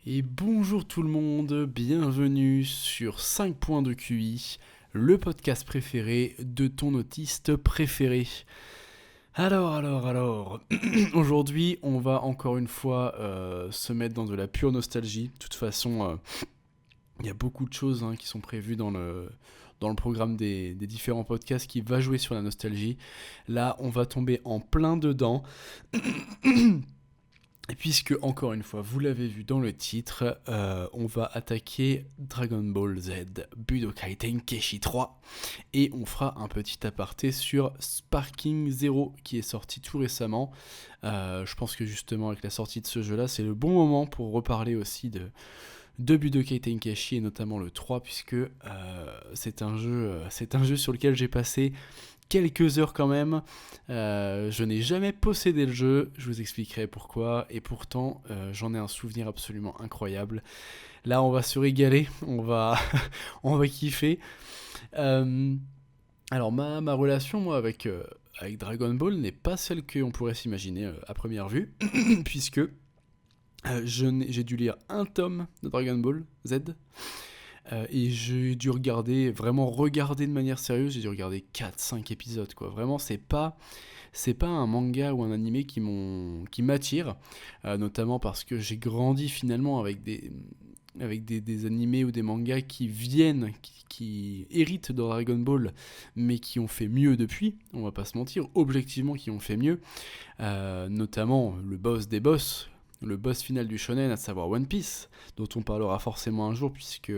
Et bonjour tout le monde, bienvenue sur 5 points de QI, le podcast préféré de ton autiste préféré. Alors, aujourd'hui on va encore une fois se mettre dans de la pure nostalgie. De toute façon, il y a beaucoup de choses qui sont prévues dans le programme des différents podcasts qui va jouer sur la nostalgie. Là, on va tomber en plein dedans. Et puisque, encore une fois, vous l'avez vu dans le titre, on va attaquer Dragon Ball Z Budokai Tenkaichi 3. Et on fera un petit aparté sur Sparking Zero, qui est sorti tout récemment. Je pense que justement, avec la sortie de ce jeu-là, c'est le bon moment pour reparler aussi de Budokai Tenkaichi, et notamment le 3, puisque c'est un jeu sur lequel j'ai passé quelques heures quand même. Je n'ai jamais possédé le jeu, je vous expliquerai pourquoi, et pourtant j'en ai un souvenir absolument incroyable. Là on va se régaler, on va, on va kiffer. Alors ma relation moi avec Dragon Ball n'est pas celle qu'on pourrait s'imaginer à première vue, puisque j'ai dû lire un tome de Dragon Ball Z. Et j'ai dû vraiment regarder de manière sérieuse, j'ai dû regarder 4-5 épisodes, quoi. Vraiment, c'est pas un manga ou un animé qui m'attire, notamment parce que j'ai grandi finalement avec des animés ou des mangas qui héritent de Dragon Ball, mais qui ont fait mieux depuis, on va pas se mentir, objectivement qui ont fait mieux, notamment le boss des boss, le boss final du shonen, à savoir One Piece, dont on parlera forcément un jour, puisque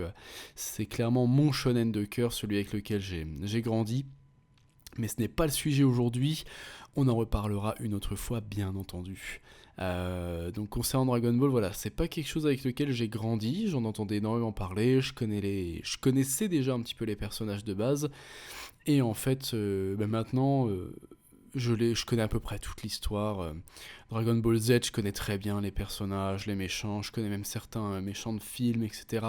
c'est clairement mon shonen de cœur, celui avec lequel j'ai grandi. Mais ce n'est pas le sujet aujourd'hui, on en reparlera une autre fois, bien entendu. Donc concernant Dragon Ball, voilà, c'est pas quelque chose avec lequel j'ai grandi, j'en entendais énormément parler, je connaissais déjà un petit peu les personnages de base, et en fait, maintenant, je connais à peu près toute l'histoire. Dragon Ball Z, je connais très bien les personnages, les méchants, je connais même certains méchants de films, etc.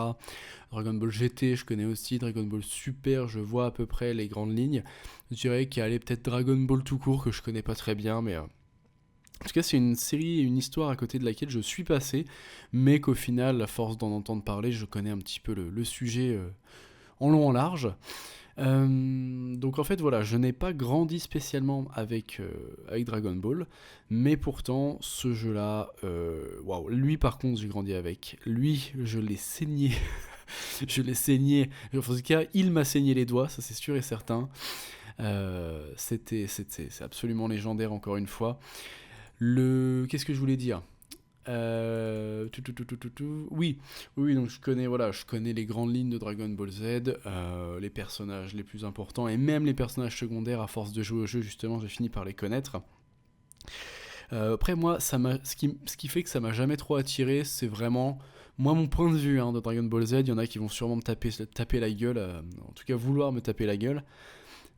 Dragon Ball GT, je connais aussi. Dragon Ball Super, je vois à peu près les grandes lignes. Je dirais qu'il y a peut-être Dragon Ball tout court que je connais pas très bien, mais en tout cas, c'est une série et une histoire à côté de laquelle je suis passé, mais qu'au final, à force d'en entendre parler, je connais un petit peu le sujet en long en large. Donc en fait voilà, je n'ai pas grandi spécialement avec Dragon Ball, mais pourtant ce jeu-là, waouh, lui par contre j'ai grandi avec, lui je l'ai saigné, je l'ai saigné, en tout cas il m'a saigné les doigts, ça c'est sûr et certain. C'est absolument légendaire encore une fois. Qu'est-ce que je voulais dire? Oui, donc je connais les grandes lignes de Dragon Ball Z, les personnages les plus importants et même les personnages secondaires. À force de jouer au jeu, justement, j'ai fini par les connaître. Après, moi, ce qui fait que ça m'a jamais trop attiré, c'est vraiment, moi, mon point de vue de Dragon Ball Z. Il y en a qui vont sûrement me taper la gueule, en tout cas vouloir me taper la gueule.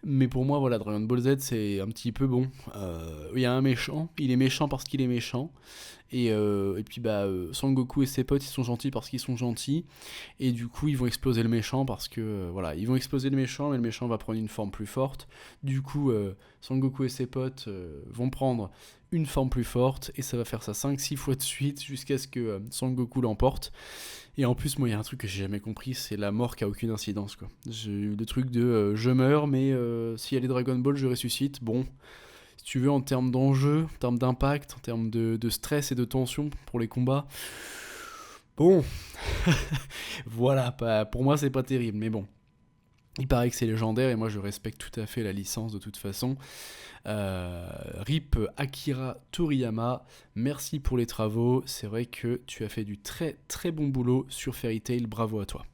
Mais pour moi, voilà, Dragon Ball Z, c'est un petit peu bon. Il y a un méchant, il est méchant parce qu'il est méchant. Et puis Son Goku et ses potes ils sont gentils parce qu'ils sont gentils, et du coup ils vont exploser le méchant parce que voilà, ils vont exploser le méchant, mais le méchant va prendre une forme plus forte. Du coup Son Goku et ses potes vont prendre une forme plus forte, et ça va faire ça 5-6 fois de suite jusqu'à ce que Son Goku l'emporte. Et en plus, moi, il y a un truc que j'ai jamais compris, c'est la mort qui a aucune incidence, quoi. J'ai eu le truc de je meurs, mais s'il y a les Dragon Ball, je ressuscite. Bon, si tu veux, en termes d'enjeu, en termes d'impact, en termes de stress et de tension pour les combats, bon, voilà, pour moi, c'est pas terrible, mais bon. Il paraît que c'est légendaire, et moi je respecte tout à fait la licence de toute façon. RIP Akira Toriyama, merci pour les travaux, c'est vrai que tu as fait du très très bon boulot sur Fairy Tail, bravo à toi.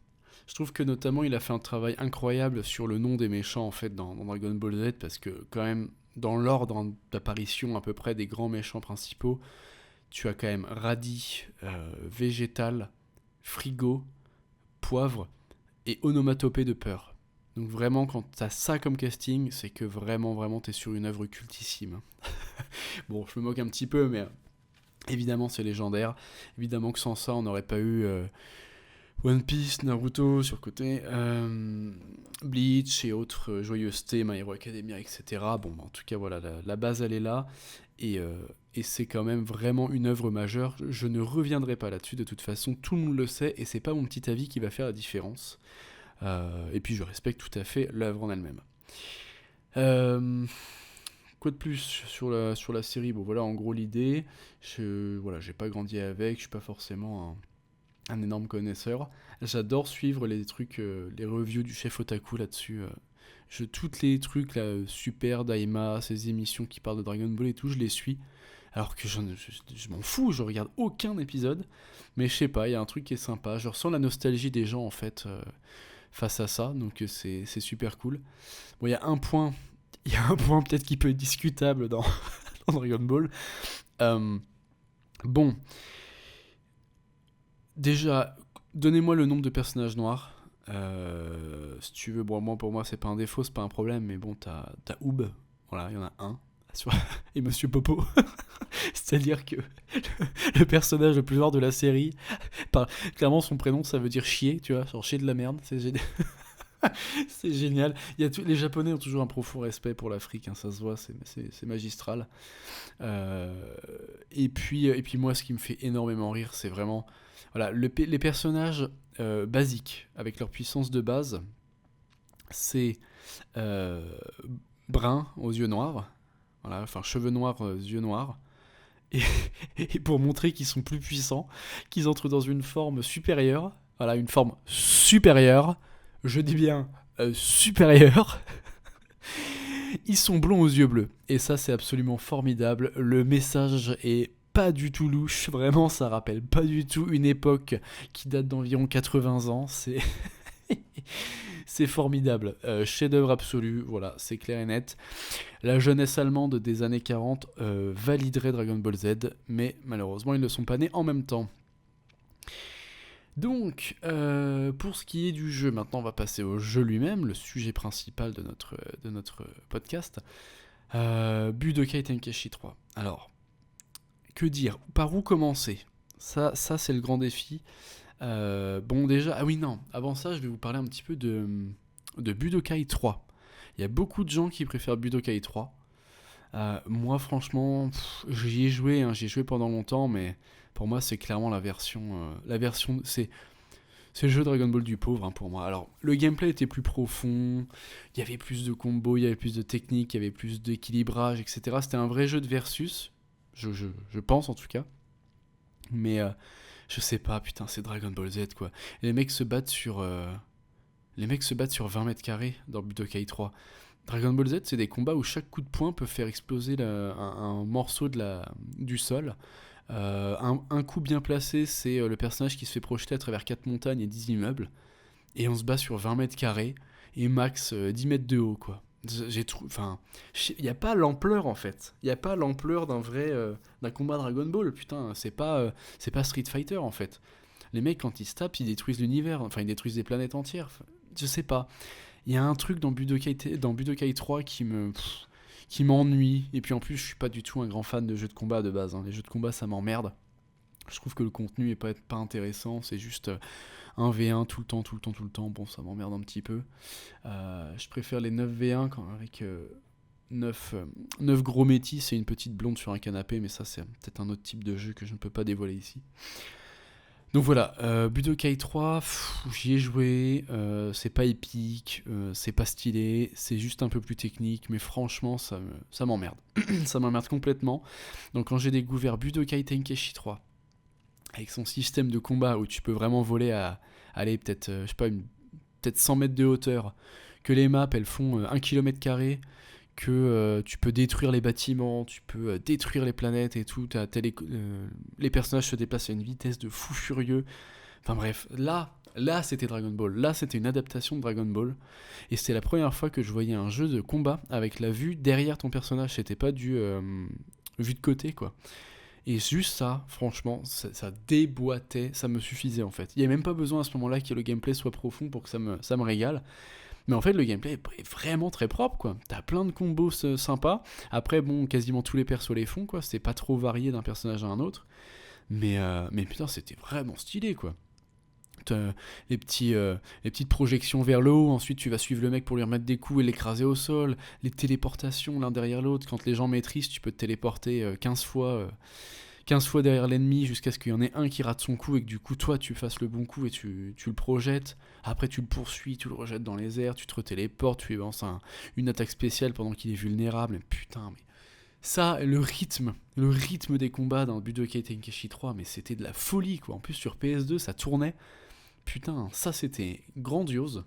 Je trouve que notamment il a fait un travail incroyable sur le nom des méchants en fait dans Dragon Ball Z, parce que quand même dans l'ordre d'apparition à peu près des grands méchants principaux, tu as quand même Radis, Végétal, Frigo, Poivre et Onomatopée de peur. Donc vraiment, quand t'as ça comme casting, c'est que vraiment, vraiment, t'es sur une œuvre cultissime. Bon, je me moque un petit peu, mais évidemment, c'est légendaire. Évidemment que sans ça, on n'aurait pas eu One Piece, Naruto sur le côté, Bleach et autres joyeusetés, My Hero Academia, etc. Bon, en tout cas, voilà, la base, elle est là. Et et c'est quand même vraiment une œuvre majeure. Je ne reviendrai pas là-dessus, de toute façon, tout le monde le sait, et c'est pas mon petit avis qui va faire la différence. Et puis je respecte tout à fait l'œuvre en elle-même. Quoi de plus sur la série? Bon voilà, en gros l'idée, j'ai pas grandi avec, je suis pas forcément un énorme connaisseur. J'adore suivre les trucs, les reviews du chef Otaku là-dessus. Toutes les trucs là, Super, Daima, ces émissions qui parlent de Dragon Ball et tout, je les suis. Alors que je m'en fous, je regarde aucun épisode. Mais je sais pas, il y a un truc qui est sympa. Je ressens la nostalgie des gens en fait face à ça, donc c'est super cool. Bon, il y a un point peut-être qui peut être discutable dans, dans Dragon Ball. Bon, déjà, donnez-moi le nombre de personnages noirs. Si tu veux, bon, pour moi, c'est pas un défaut, c'est pas un problème, mais bon, t'as Oob, voilà, il y en a un, et Monsieur Popo. C'est-à-dire que le personnage le plus noir de la série, clairement, son prénom, ça veut dire chier, tu vois, genre chier de la merde, c'est génial. C'est génial. Les Japonais ont toujours un profond respect pour l'Afrique, hein, ça se voit, c'est magistral. Et puis moi, ce qui me fait énormément rire, c'est vraiment voilà, les personnages basiques, avec leur puissance de base, c'est brun aux yeux noirs, voilà, enfin cheveux noirs, yeux noirs, et, et pour montrer qu'ils sont plus puissants, qu'ils entrent dans une forme supérieure, voilà, une forme supérieure, je dis bien supérieure, ils sont blonds aux yeux bleus. Et ça, c'est absolument formidable. Le message est pas du tout louche. Vraiment, ça rappelle pas du tout une époque qui date d'environ 80 ans. C'est formidable. Chef-d'œuvre absolu. Voilà, c'est clair et net. La jeunesse allemande des années 40 validerait Dragon Ball Z, mais malheureusement, ils ne sont pas nés en même temps. Donc, pour ce qui est du jeu, maintenant on va passer au jeu lui-même, le sujet principal de notre podcast. Budokai Tenkaichi 3. Alors, que dire? Par où commencer? Ça c'est le grand défi. Bon déjà, ah oui non, avant ça je vais vous parler un petit peu de Budokai 3. Il y a beaucoup de gens qui préfèrent Budokai 3. Moi franchement, j'y ai joué, hein, j'y ai joué pendant longtemps, mais pour moi c'est clairement la version c'est le jeu Dragon Ball du pauvre, hein, pour moi. Alors le gameplay était plus profond, il y avait plus de combos, il y avait plus de techniques, il y avait plus d'équilibrage, etc. C'était un vrai jeu de versus, je pense en tout cas. Mais je sais pas, putain, c'est Dragon Ball Z quoi. Et les mecs se battent sur 20 mètres carrés dans Budokai 3. Dragon Ball Z, c'est des combats où chaque coup de poing peut faire exploser un morceau du sol. Un coup bien placé, c'est le personnage qui se fait projeter à travers 4 montagnes et 10 immeubles. Et on se bat sur 20 mètres carrés et max 10 mètres de haut, quoi. Enfin, il n'y a pas l'ampleur en fait. Il n'y a pas l'ampleur d'un combat Dragon Ball. Putain, c'est pas Street Fighter en fait. Les mecs, quand ils se tapent, ils détruisent l'univers. Enfin, ils détruisent des planètes entières. Enfin, je sais pas. Il y a un truc dans Budokai 3 qui m'ennuie. Et puis en plus, je suis pas du tout un grand fan de jeux de combat de base, hein. Les jeux de combat, ça m'emmerde. Je trouve que le contenu est pas intéressant. C'est juste un V1 tout le temps. Bon, ça m'emmerde un petit peu. Je préfère les 9 V1 avec 9 gros métis et une petite blonde sur un canapé. Mais ça, c'est peut-être un autre type de jeu que je ne peux pas dévoiler ici. Donc voilà, Budokai 3, j'y ai joué, c'est pas épique, c'est pas stylé, c'est juste un peu plus technique, mais franchement, ça m'emmerde. Ça m'emmerde complètement. Donc quand j'ai découvert Budokai Tenkaichi 3, avec son système de combat où tu peux vraiment voler à, aller peut-être, je sais pas, peut-être 100 mètres de hauteur, que les maps, elles font 1 km², que tu peux détruire les bâtiments, tu peux détruire les planètes et tout, les personnages se déplacent à une vitesse de fou furieux. Enfin bref, là c'était Dragon Ball, là c'était une adaptation de Dragon Ball, et c'était la première fois que je voyais un jeu de combat avec la vue derrière ton personnage, c'était pas du vue de côté quoi. Et juste ça, franchement, ça déboîtait, ça me suffisait en fait. Il n'y a même pas besoin à ce moment-là que le gameplay soit profond pour que ça me régale. Mais en fait, le gameplay est vraiment très propre, quoi. T'as plein de combos sympas. Après, bon, quasiment tous les persos les font, quoi. C'est pas trop varié d'un personnage à un autre. Mais putain, c'était vraiment stylé, quoi. les petites projections vers le haut, ensuite tu vas suivre le mec pour lui remettre des coups et l'écraser au sol, les téléportations l'un derrière l'autre, quand les gens maîtrisent, tu peux te téléporter 15 fois derrière l'ennemi jusqu'à ce qu'il y en ait un qui rate son coup et que du coup toi tu fasses le bon coup et tu le projettes. Après tu le poursuis, tu le rejettes dans les airs, tu te retéléportes, tu lui lances une attaque spéciale pendant qu'il est vulnérable. Mais putain, mais ça, le rythme des combats dans Budokai Tenkaichi 3, mais c'était de la folie quoi. En plus sur PS2 ça tournait. Putain, ça c'était grandiose.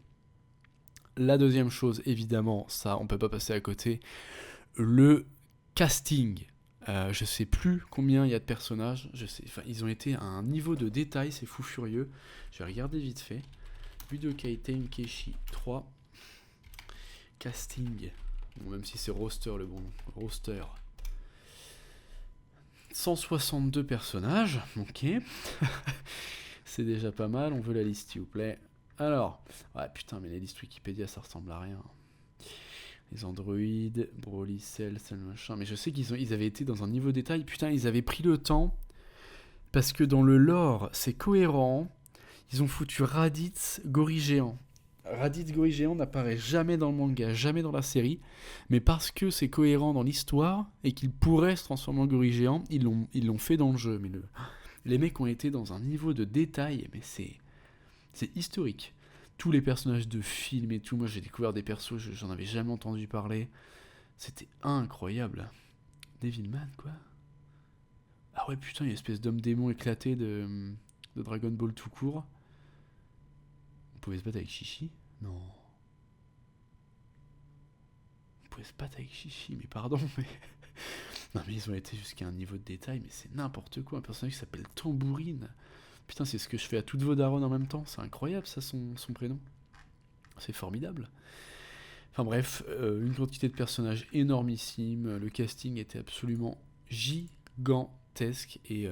La deuxième chose, évidemment, ça on peut pas passer à côté, le casting. Je sais plus combien il y a de personnages, ils ont été à un niveau de détail, c'est fou furieux. Je vais regarder vite fait. Budokai Tenkaichi 3 casting. Bon, même si c'est roster le bon roster. 162 personnages, ok. C'est déjà pas mal, on veut la liste s'il vous plaît. Alors, ouais putain mais les listes Wikipédia ça ressemble à rien. Les androïdes, Broly, Cell, machin. Mais je sais ils avaient été dans un niveau de détail. Putain, ils avaient pris le temps. Parce que dans le lore, c'est cohérent. Ils ont foutu Raditz, Gorille Géant. Raditz, Gorille Géant n'apparaît jamais dans le manga, jamais dans la série. Mais parce que c'est cohérent dans l'histoire et qu'il pourrait se transformer en Gorille Géant, ils l'ont fait dans le jeu. Mais les mecs ont été dans un niveau de détail. Mais c'est historique. Tous les personnages de films et tout, moi j'ai découvert des persos, j'en avais jamais entendu parler. C'était incroyable. Devilman, quoi. Ah ouais, putain, il y a une espèce d'homme démon éclaté de Dragon Ball tout court. On pouvait se battre avec Chichi? Non. On pouvait se battre avec Chichi, mais pardon, mais... Non mais ils ont été jusqu'à un niveau de détail, mais c'est n'importe quoi. Un personnage qui s'appelle Tambourine. Putain, c'est ce que je fais à toutes vos darons en même temps. C'est incroyable, ça, son prénom. C'est formidable. Enfin bref, une quantité de personnages énormissime. Le casting était absolument gigantesque et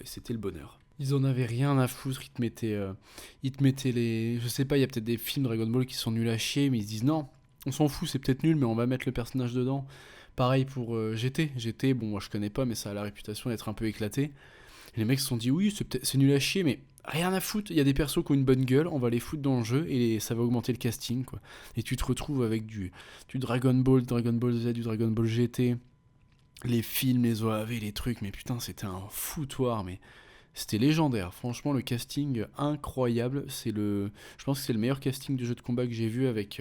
c'était le bonheur. Ils en avaient rien à foutre. Ils te mettaient les... Je sais pas, il y a peut-être des films Dragon Ball qui sont nuls à chier, mais ils se disent non, on s'en fout, c'est peut-être nul, mais on va mettre le personnage dedans. Pareil pour GT. GT, bon, moi je connais pas, mais ça a la réputation d'être un peu éclaté. Et les mecs se sont dit oui, c'est nul à chier, mais rien à foutre. Il y a des persos qui ont une bonne gueule, on va les foutre dans le jeu et ça va augmenter le casting, quoi. Et tu te retrouves avec du Dragon Ball, Dragon Ball Z, du Dragon Ball GT, les films, les OAV, les trucs, mais putain, c'était un foutoir, mais c'était légendaire. Franchement, le casting incroyable. Je pense que c'est le meilleur casting de jeu de combat que j'ai vu avec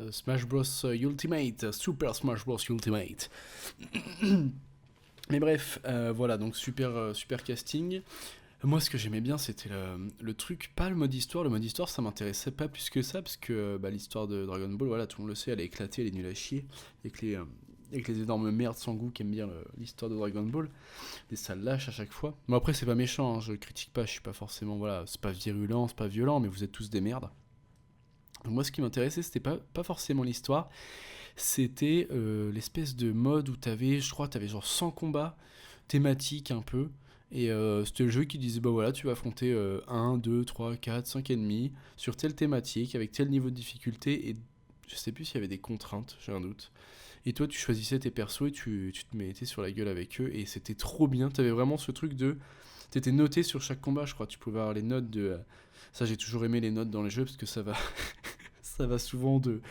Smash Bros Ultimate, Super Smash Bros Ultimate. Mais bref, voilà, donc super casting. Moi, ce que j'aimais bien, c'était le truc, pas le mode histoire. Le mode histoire, ça m'intéressait pas plus que ça, parce que l'histoire de Dragon Ball, voilà, tout le monde le sait, elle est éclatée, elle est nulle à chier. Avec les énormes merdes sans goût qui aiment bien l'histoire de Dragon Ball. Et ça lâche à chaque fois. Bon, après, c'est pas méchant, hein, je critique pas, je suis pas forcément, voilà, c'est pas virulent, c'est pas violent, mais vous êtes tous des merdes. Donc moi, ce qui m'intéressait, c'était pas forcément l'histoire. C'était l'espèce de mode où t'avais genre 100 combats thématiques un peu. Et c'était le jeu qui disait, bah voilà, tu vas affronter 1, 2, 3, 4, 5 ennemis sur telle thématique, avec tel niveau de difficulté. Et je sais plus s'il y avait des contraintes, j'ai un doute. Et toi, tu choisissais tes persos et tu te mettais sur la gueule avec eux. Et c'était trop bien. T'avais vraiment ce truc de... T'étais noté sur chaque combat, je crois. Tu pouvais avoir les notes de... Ça, j'ai toujours aimé les notes dans les jeux parce que ça va... ça va souvent de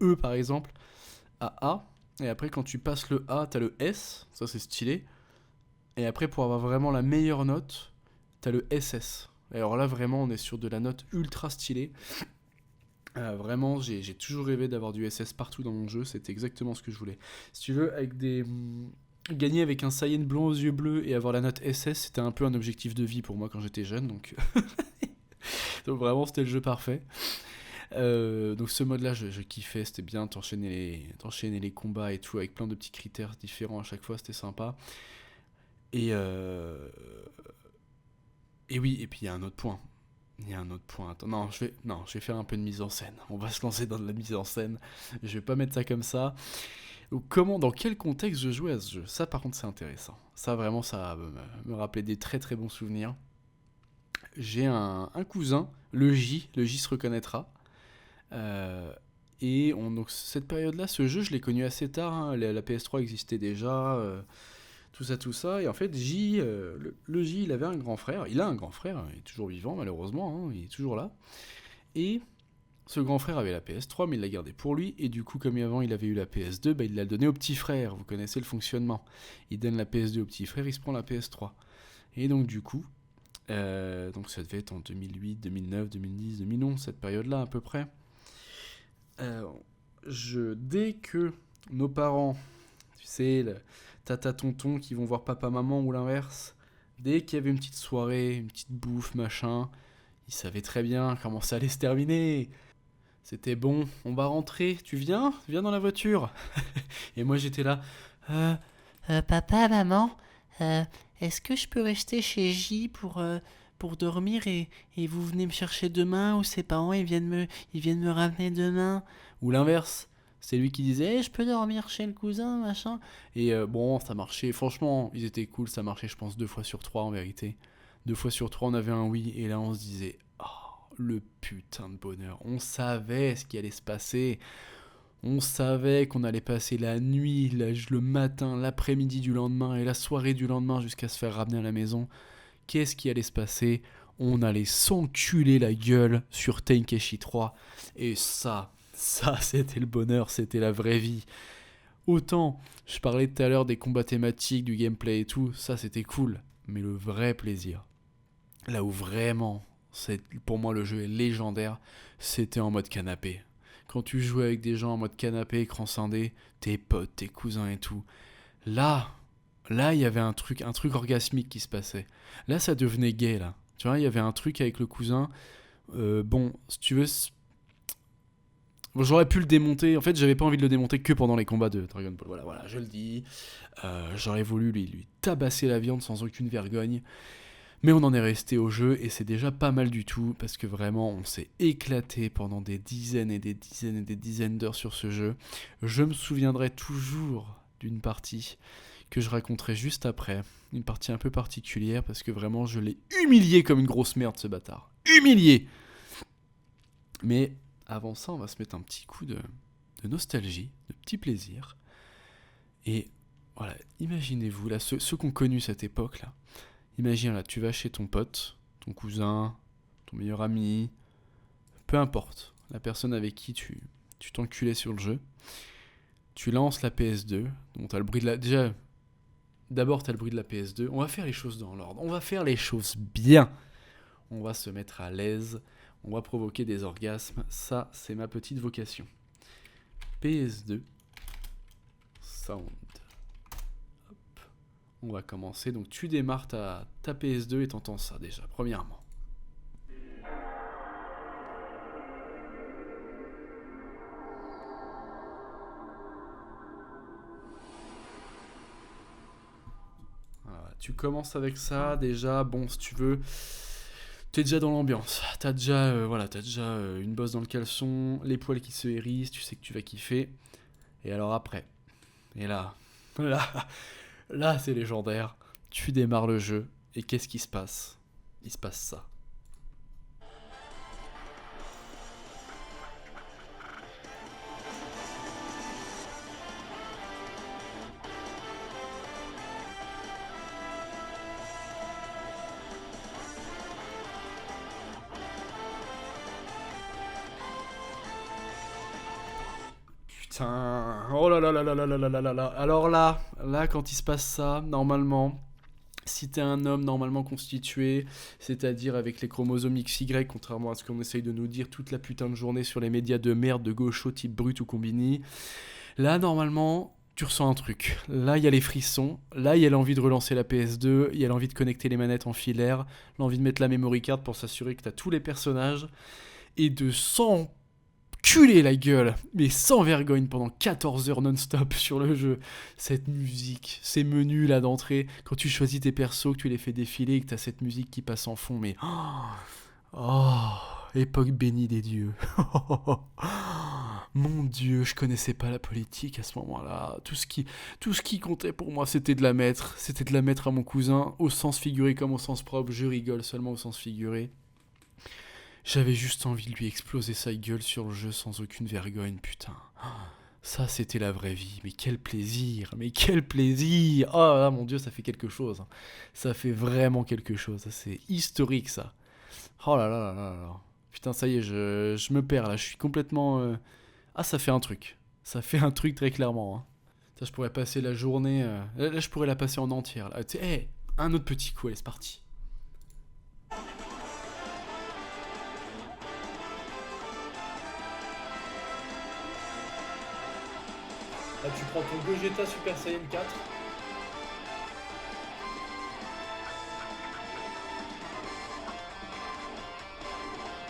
E, par exemple, à A, et après quand tu passes le A, t'as le S, ça c'est stylé, et après pour avoir vraiment la meilleure note, t'as le SS. Et alors là vraiment on est sur de la note ultra stylée. Vraiment j'ai toujours rêvé d'avoir du SS partout dans mon jeu, c'était exactement ce que je voulais. Si tu veux, gagner avec un Saiyan blanc aux yeux bleus et avoir la note SS, c'était un peu un objectif de vie pour moi quand j'étais jeune, donc... donc vraiment c'était le jeu parfait. Donc ce mode là je kiffais, c'était bien, t'enchaîner les combats et tout avec plein de petits critères différents à chaque fois, c'était sympa. Et oui, et puis il y a un autre point. Attends, non, je vais faire un peu de mise en scène. On va se lancer dans de la mise en scène. Je vais pas mettre ça comme ça. Dans quel contexte je jouais à ce jeu? Ça par contre c'est intéressant. Ça vraiment ça va me rappeler des très très bons souvenirs. J'ai un cousin, le J se reconnaîtra. Donc cette période-là, ce jeu, je l'ai connu assez tard, hein. La PS3 existait déjà, tout ça. Et en fait, le J, il avait un grand frère. Il a un grand frère, il est toujours vivant, malheureusement, hein, il est toujours là. Et ce grand frère avait la PS3, mais il l'a gardé pour lui. Et du coup, comme avant, il avait eu la PS2, bah, il l'a donnée au petit frère. Vous connaissez le fonctionnement. Il donne la PS2 au petit frère, il se prend la PS3. Et donc, du coup, donc ça devait être en 2008, 2009, 2010, 2011, cette période-là, à peu près. Dès que nos parents, tu sais, tata, tonton qui vont voir papa, maman ou l'inverse, dès qu'il y avait une petite soirée, une petite bouffe, machin, ils savaient très bien comment ça allait se terminer. C'était bon, on va rentrer, tu viens? Viens dans la voiture. Et moi j'étais là, Papa, maman, euh, est-ce que je peux rester chez J pour dormir et vous venez me chercher demain ou ses parents ils viennent me ramener demain. ou l'inverse. C'est lui qui disait, je peux dormir chez le cousin, machin. Et bon, ça marchait, franchement, ils étaient cool, ça marchait, je pense, 2 fois sur 3 en vérité. 2 fois sur 3, on avait un oui, et là on se disait, oh, le putain de bonheur. On savait ce qui allait se passer. On savait qu'on allait passer la nuit, le matin, l'après-midi du lendemain et la soirée du lendemain jusqu'à se faire ramener à la maison. Qu'est-ce qui allait se passer? On allait s'enculer la gueule sur Tenkaichi 3. Et ça c'était le bonheur, c'était la vraie vie. Autant, je parlais tout à l'heure des combats thématiques, du gameplay et tout, ça c'était cool. Mais le vrai plaisir, là où vraiment, pour moi le jeu est légendaire, c'était en mode canapé. Quand tu jouais avec des gens en mode canapé, écran scindé, tes potes, tes cousins et tout. Là, là, il y avait un truc orgasmique qui se passait. Là, ça devenait gay, là. Tu vois, il y avait un truc avec le cousin. Bon, si tu veux, bon, j'aurais pu le démonter. En fait, j'avais pas envie de le démonter que pendant les combats de Dragon Ball. Voilà, je le dis. J'aurais voulu lui tabasser la viande sans aucune vergogne. Mais on en est resté au jeu et c'est déjà pas mal du tout parce que vraiment on s'est éclaté pendant des dizaines et des dizaines et des dizaines d'heures sur ce jeu. Je me souviendrai toujours d'une partie que je raconterai juste après, une partie un peu particulière parce que vraiment je l'ai humilié comme une grosse merde ce bâtard. Humilié. Mais avant ça, on va se mettre un petit coup de nostalgie, de petit plaisir. Et voilà, imaginez-vous là, ceux qui ont connu cette époque là. Imagine là, tu vas chez ton pote, ton cousin, ton meilleur ami, peu importe, la personne avec qui tu t'enculais sur le jeu. Tu lances la PS2, donc t'as le bruit de la... Déjà, d'abord t'as le bruit de la PS2. On va faire les choses dans l'ordre, on va faire les choses bien. On va se mettre à l'aise, on va provoquer des orgasmes. Ça, c'est ma petite vocation. PS2, sound. On va commencer. Donc tu démarres ta PS2 et t'entends ça déjà, premièrement. Voilà, tu commences avec ça déjà. Bon, si tu veux, t'es déjà dans l'ambiance. T'as déjà, une bosse dans le caleçon, les poils qui se hérissent, tu sais que tu vas kiffer. Et alors après, et là, là c'est légendaire. Tu démarres le jeu et qu'est-ce qui se passe? Il se passe ça. Putain, oh là là là là là là là là là là. Alors là, quand il se passe ça, normalement, si t'es un homme normalement constitué, c'est-à-dire avec les chromosomes XY, contrairement à ce qu'on essaye de nous dire toute la putain de journée sur les médias de merde de gaucho type Brut ou Combini, là, normalement, tu ressens un truc. Là, il y a les frissons. Là, il y a l'envie de relancer la PS2. Il y a l'envie de connecter les manettes en filaire. L'envie de mettre la memory card pour s'assurer que t'as tous les personnages. Et de s'enculer la gueule, mais sans vergogne, pendant 14 heures non-stop sur le jeu. Cette musique, ces menus là d'entrée, quand tu choisis tes persos, que tu les fais défiler et que t'as cette musique qui passe en fond, mais... Oh, époque bénie des dieux. Mon Dieu, je connaissais pas la politique à ce moment-là. Tout ce qui comptait pour moi, c'était de la mettre. C'était de la mettre à mon cousin, au sens figuré comme au sens propre. Je rigole seulement au sens figuré. J'avais juste envie de lui exploser sa gueule sur le jeu sans aucune vergogne, putain. Ça, c'était la vraie vie. Mais quel plaisir! Mais quel plaisir! Oh là, mon Dieu, ça fait quelque chose, hein. Ça fait vraiment quelque chose. Ça, c'est historique, ça. Oh là là là là là. Putain, ça y est, je me perds là. Je suis complètement. Ah, ça fait un truc. Ça fait un truc très clairement, hein. Ça, je pourrais passer la journée. Là, je pourrais la passer en entière. Là. Tu sais, hey, un autre petit coup, allez, c'est parti. Là, tu prends ton Gogeta Super Saiyan 4.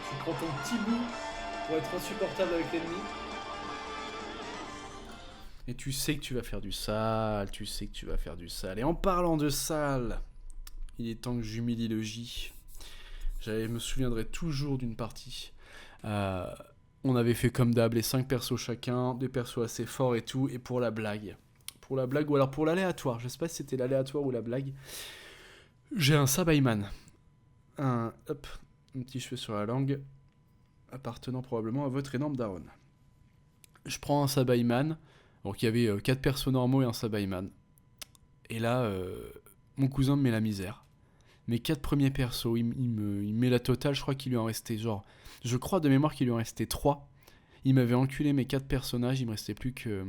Tu prends ton petit bout pour être insupportable avec l'ennemi. Et tu sais que tu vas faire du sale, tu sais que tu vas faire du sale. Et en parlant de sale, il est temps que j'humilie le J. Je me souviendrai toujours d'une partie. Euh, on avait fait comme d'hab, les 5 persos chacun, des persos assez forts et tout, et pour la blague. Pour la blague, ou alors pour l'aléatoire, je sais pas si c'était l'aléatoire ou la blague, j'ai un Sabaiman. Un petit cheveu sur la langue, appartenant probablement à votre énorme daronne. Je prends un Sabaiman, donc il y avait 4 persos normaux et un Sabaiman. Et là, mon cousin me met la misère. Mes 4 premiers persos, il met la totale, je crois qu'il lui en restait genre... Je crois de mémoire qu'il lui en restait 3. Il m'avait enculé mes 4 personnages, il me restait plus que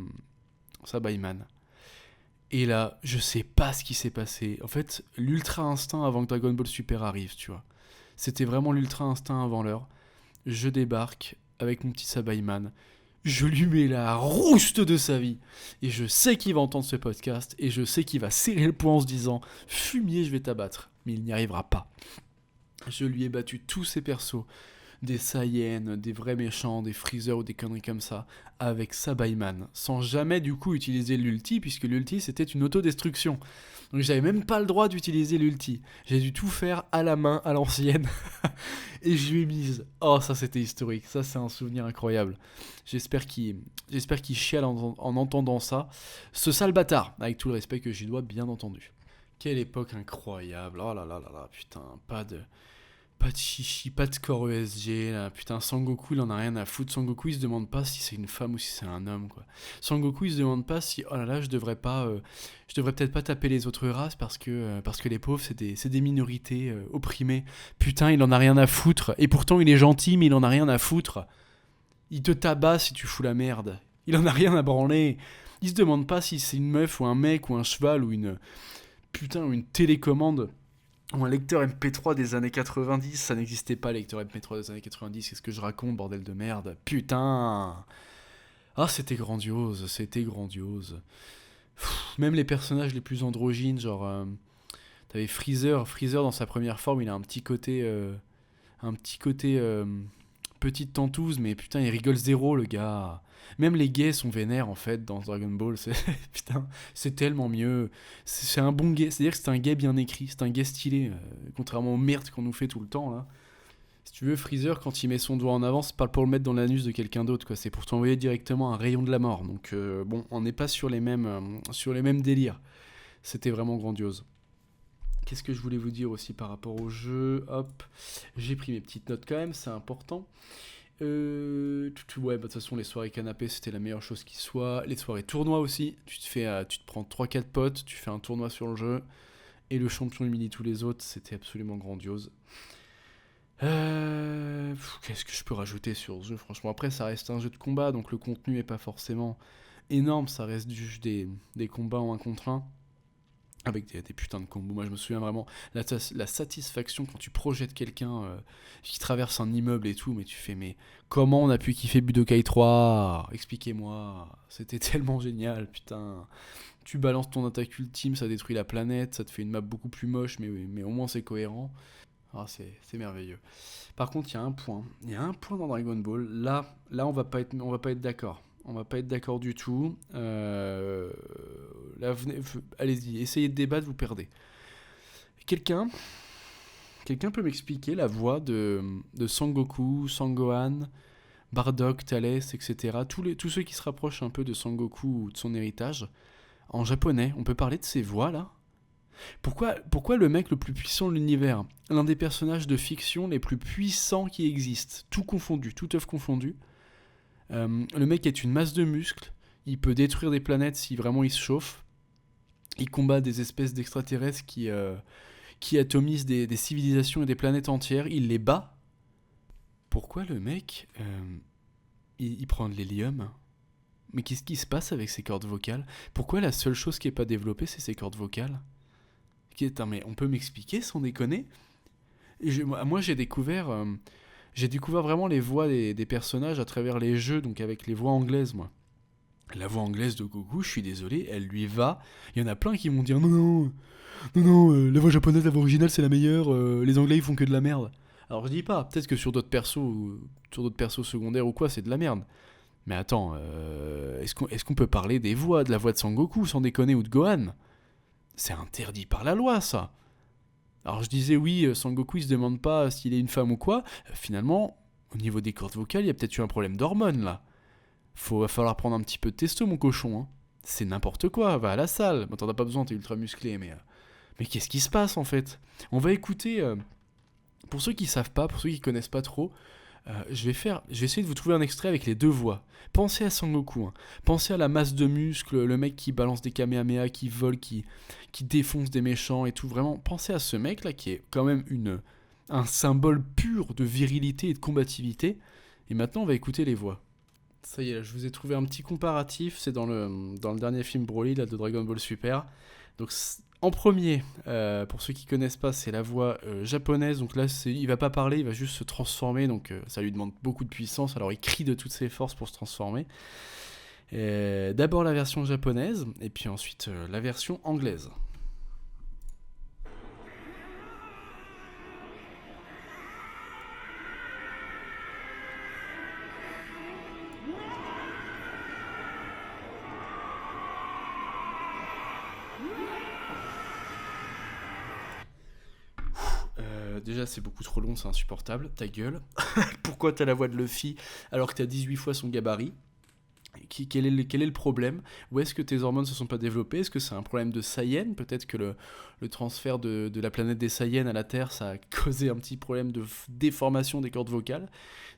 Sabaiman. Et là, je sais pas ce qui s'est passé. En fait, l'ultra instinct avant que Dragon Ball Super arrive, tu vois. C'était vraiment l'ultra instinct avant l'heure. Je débarque avec mon petit Sabaiman. Je lui mets la rouste de sa vie. Et je sais qu'il va entendre ce podcast. Et je sais qu'il va serrer le poing en se disant « Fumier, je vais t'abattre ». Mais il n'y arrivera pas. Je lui ai battu tous ses persos. Des Saiyans, des vrais méchants, des Freezer ou des conneries comme ça, avec Sabaiman, sans jamais du coup utiliser l'ulti, puisque l'ulti c'était une autodestruction. Donc j'avais même pas le droit d'utiliser l'ulti. J'ai dû tout faire à la main, à l'ancienne, et je lui ai mise. Oh, ça c'était historique, ça c'est un souvenir incroyable. J'espère qu'il chiale en entendant ça. Ce sale bâtard, avec tout le respect que j'y dois, bien entendu. Quelle époque incroyable, oh là là là là, putain, pas de chichi, pas de score ESG, là. Putain, Sangoku, il en a rien à foutre. Sangoku, il se demande pas si c'est une femme ou si c'est un homme, quoi. Sangoku, il se demande pas si, oh là là, je devrais peut-être pas taper les autres races parce que les pauvres, c'est des minorités opprimées. Putain, il en a rien à foutre. Et pourtant, il est gentil, mais il en a rien à foutre. Il te tabasse si tu fous la merde. Il en a rien à branler. Il se demande pas si c'est une meuf ou un mec ou un cheval ou une télécommande. Ou un lecteur MP3 des années 90, ça n'existait pas, lecteur MP3 des années 90, qu'est-ce que je raconte, bordel de merde, putain. Ah, c'était grandiose, c'était grandiose. Même les personnages les plus androgynes, genre... t'avais Freezer dans sa première forme, il a un petit côté... petite tentouse, mais putain, il rigole zéro, le gars. Même les gays sont vénères, en fait, dans Dragon Ball. Putain, c'est tellement mieux. C'est un bon gay. C'est-à-dire que c'est un gay bien écrit. C'est un gay stylé. Contrairement aux merdes qu'on nous fait tout le temps, là. Si tu veux, Freezer, quand il met son doigt en avant, c'est pas pour le mettre dans l'anus de quelqu'un d'autre, quoi. C'est pour t'envoyer directement un rayon de la mort. Donc, bon, on n'est pas sur les mêmes délires. C'était vraiment grandiose. Qu'est-ce que je voulais vous dire aussi par rapport au jeu? Hop, j'ai pris mes petites notes quand même, c'est important. Ouais, bah, de toute façon, les soirées canapé, c'était la meilleure chose qui soit. Les soirées tournois aussi. Tu te prends 3-4 potes, tu fais un tournoi sur le jeu. Et le champion humilie tous les autres, c'était absolument grandiose. Qu'est-ce que je peux rajouter sur ce jeu? Franchement, après, ça reste un jeu de combat, donc le contenu est pas forcément énorme. Ça reste juste des combats en 1 contre 1. Avec des putains de combos. Moi, je me souviens vraiment la satisfaction quand tu projettes quelqu'un qui traverse un immeuble et tout, mais tu fais, mais comment on a pu kiffer Budokai 3? Expliquez-moi. C'était tellement génial, putain. Tu balances ton attaque ultime, ça détruit la planète, ça te fait une map beaucoup plus moche, mais au moins c'est cohérent. Ah, c'est merveilleux. Par contre, il y a un point dans Dragon Ball. Là, on va pas être d'accord. On va pas être d'accord du tout. Là, allez-y, essayez de débattre, vous perdez. Quelqu'un peut m'expliquer la voix de Sangoku, Sangohan, Bardock, Thalès, etc. Tous ceux qui se rapprochent un peu de Sangoku ou de son héritage. En japonais, on peut parler de ces voix-là? Pourquoi le mec le plus puissant de l'univers, l'un des personnages de fiction les plus puissants qui existent, tout confondu, tout œuf confondu, le mec est une masse de muscles, il peut détruire des planètes si vraiment il se chauffe. Il combat des espèces d'extraterrestres qui atomisent des civilisations et des planètes entières. Il les bat. Pourquoi le mec, il prend de l'hélium? Mais qu'est-ce qui se passe avec ses cordes vocales? Pourquoi la seule chose qui est pas développée, c'est ses cordes vocales? Attends, mais on peut m'expliquer sans déconner? Moi, j'ai découvert vraiment les voix des personnages à travers les jeux, donc avec les voix anglaises, moi. La voix anglaise de Goku, je suis désolé, elle lui va. Il y en a plein qui vont dire non, non, non, non, la voix japonaise, la voix originale, c'est la meilleure. Les Anglais, ils font que de la merde. Alors je dis pas, peut-être que sur d'autres persos secondaires ou quoi, c'est de la merde. Mais attends, est-ce qu'on peut parler des voix, de la voix de Sangoku, sans déconner, ou de Gohan? C'est interdit par la loi, ça. Alors je disais oui, Sangoku il se demande pas s'il est une femme ou quoi. Finalement, au niveau des cordes vocales, il y a peut-être eu un problème d'hormones là. Va falloir prendre un petit peu de testo, mon cochon. Hein. C'est n'importe quoi, va à la salle. Bon, t'en as pas besoin, t'es ultra musclé, mais qu'est-ce qui se passe en fait? On va écouter. Pour ceux qui savent pas, pour ceux qui connaissent pas trop, je vais essayer de vous trouver un extrait avec les deux voix. Pensez à Sangoku, hein. Pensez à la masse de muscles, le mec qui balance des kamehameha, qui vole, qui défonce des méchants et tout. Vraiment, pensez à ce mec là qui est quand même un symbole pur de virilité et de combativité. Et maintenant, on va écouter les voix. Ça y est, là, je vous ai trouvé un petit comparatif. C'est dans le dernier film Broly là, de Dragon Ball Super. Donc, en premier, pour ceux qui connaissent pas, c'est la voix japonaise. Donc là, il va pas parler, il va juste se transformer. Donc ça lui demande beaucoup de puissance. Alors il crie de toutes ses forces pour se transformer. D'abord la version japonaise, et puis ensuite la version anglaise. Déjà, c'est beaucoup trop long, c'est insupportable. Ta gueule. Pourquoi t'as la voix de Luffy alors que t'as 18 fois son gabarit? Quel est le problème? Où est-ce que tes hormones se sont pas développées? Est-ce que c'est un problème de Saiyan? Peut-être que le transfert de la planète des Saiyans à la Terre, ça a causé un petit problème de déformation des cordes vocales.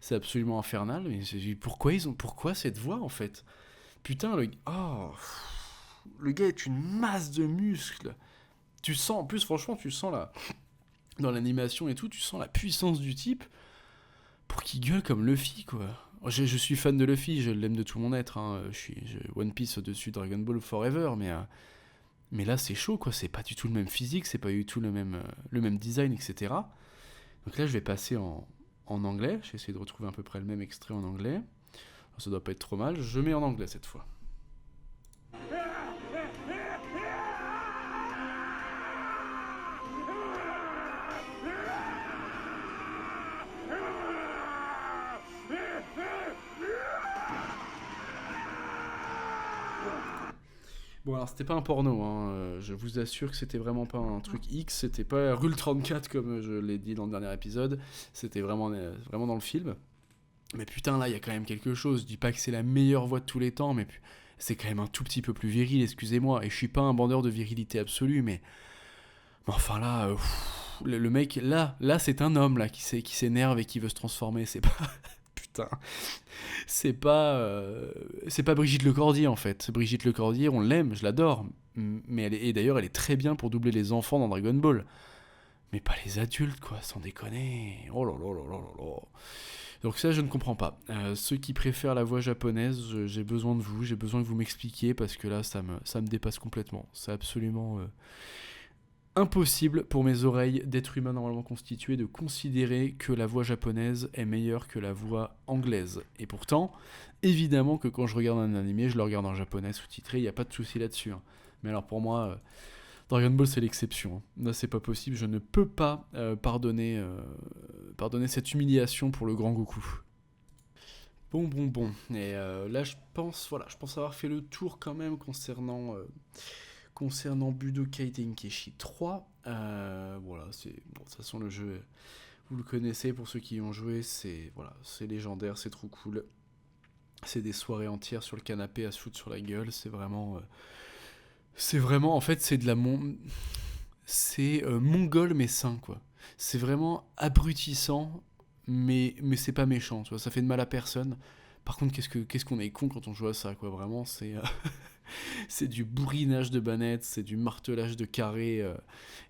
C'est absolument infernal. Mais pourquoi cette voix en fait? Putain, le gars est une masse de muscles. Tu sens, en plus, franchement, tu sens dans l'animation et tout, tu sens la puissance du type pour qu'il gueule comme Luffy, quoi. Je suis fan de Luffy, je l'aime de tout mon être. Hein. One Piece au-dessus, Dragon Ball Forever, mais là c'est chaud, quoi. C'est pas du tout le même physique, c'est pas du tout le même design, etc. Donc là je vais passer en anglais. J'ai essayé de retrouver à peu près le même extrait en anglais. Alors, ça doit pas être trop mal. Je mets en anglais cette fois. Bon alors c'était pas un porno, hein. Je vous assure que c'était vraiment pas un truc X, c'était pas Rule 34 comme je l'ai dit dans le dernier épisode, c'était vraiment dans le film. Mais putain là il y a quand même quelque chose, je dis pas que c'est la meilleure voix de tous les temps, mais c'est quand même un tout petit peu plus viril, excusez-moi, et je suis pas un bandeur de virilité absolue, mais enfin là, le mec, là c'est un homme là qui s'énerve et qui veut se transformer, c'est pas... Putain, c'est pas Brigitte Lecordier en fait. Brigitte Lecordier, on l'aime, je l'adore, mais et d'ailleurs elle est très bien pour doubler les enfants dans Dragon Ball, mais pas les adultes quoi, sans déconner. Oh là là là là là là. Donc ça je ne comprends pas. Ceux qui préfèrent la voix japonaise, j'ai besoin de vous, j'ai besoin que vous m'expliquiez parce que là ça me dépasse complètement. C'est absolument impossible pour mes oreilles d'être humain normalement constitué de considérer que la voix japonaise est meilleure que la voix anglaise. Et pourtant, évidemment que quand je regarde un animé, je le regarde en japonais sous-titré, il n'y a pas de souci là-dessus. Hein. Mais alors pour moi, Dragon Ball c'est l'exception. Hein. Là c'est pas possible, je ne peux pas pardonner cette humiliation pour le grand Goku. Bon. Et là je pense avoir fait le tour quand même concernant Budokai Tenkaichi 3, voilà, de toute façon le jeu, vous le connaissez pour ceux qui y ont joué, c'est légendaire, c'est trop cool. C'est des soirées entières sur le canapé à se foutre sur la gueule, c'est vraiment, en fait, c'est mongol mais sain, quoi. C'est vraiment abrutissant, mais c'est pas méchant, tu vois, ça fait de mal à personne. Par contre, qu'est-ce qu'on est con quand on joue à ça, quoi. Vraiment, c'est du bourrinage de banettes, c'est du martelage de carrés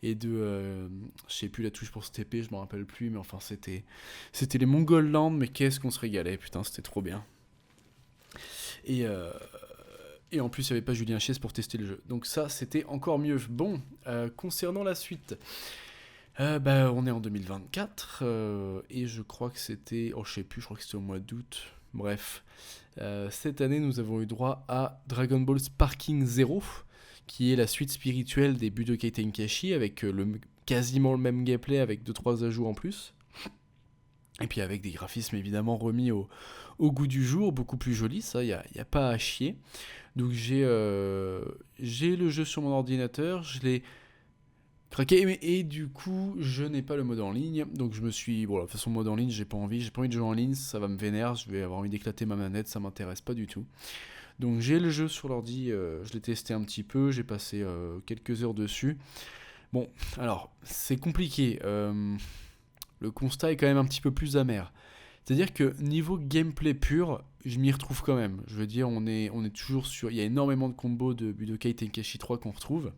et je sais plus la touche pour se TP, je m'en rappelle plus, mais enfin c'était les Mongolland, mais qu'est-ce qu'on se régalait, putain, c'était trop bien. Et, euh, et en plus, il n'y avait pas Julien Chies pour tester le jeu. Donc ça, c'était encore mieux. Bon, concernant la suite, on est en 2024, et je crois que c'était... Oh, je sais plus, je crois que c'était au mois d'août. Bref, cette année, nous avons eu droit à Dragon Ball Sparking Zero, qui est la suite spirituelle des Budokai Tenkaichi, avec quasiment le même gameplay, avec 2-3 ajouts en plus. Et puis avec des graphismes évidemment remis au goût du jour, beaucoup plus jolis, ça, y a pas à chier. Donc j'ai le jeu sur mon ordinateur, je l'ai craqué, et du coup je n'ai pas le mode en ligne, donc je me suis... Bon, de toute façon, mode en ligne, j'ai pas envie de jouer en ligne, ça va me vénère, je vais avoir envie d'éclater ma manette, ça m'intéresse pas du tout. Donc j'ai le jeu sur l'ordi, je l'ai testé un petit peu, j'ai passé quelques heures dessus. Bon, alors, c'est compliqué, le constat est quand même un petit peu plus amer. C'est-à-dire que niveau gameplay pur, je m'y retrouve quand même. Je veux dire, on est toujours sur... Il y a énormément de combos de Budokai Tenkaichi 3 qu'on retrouve.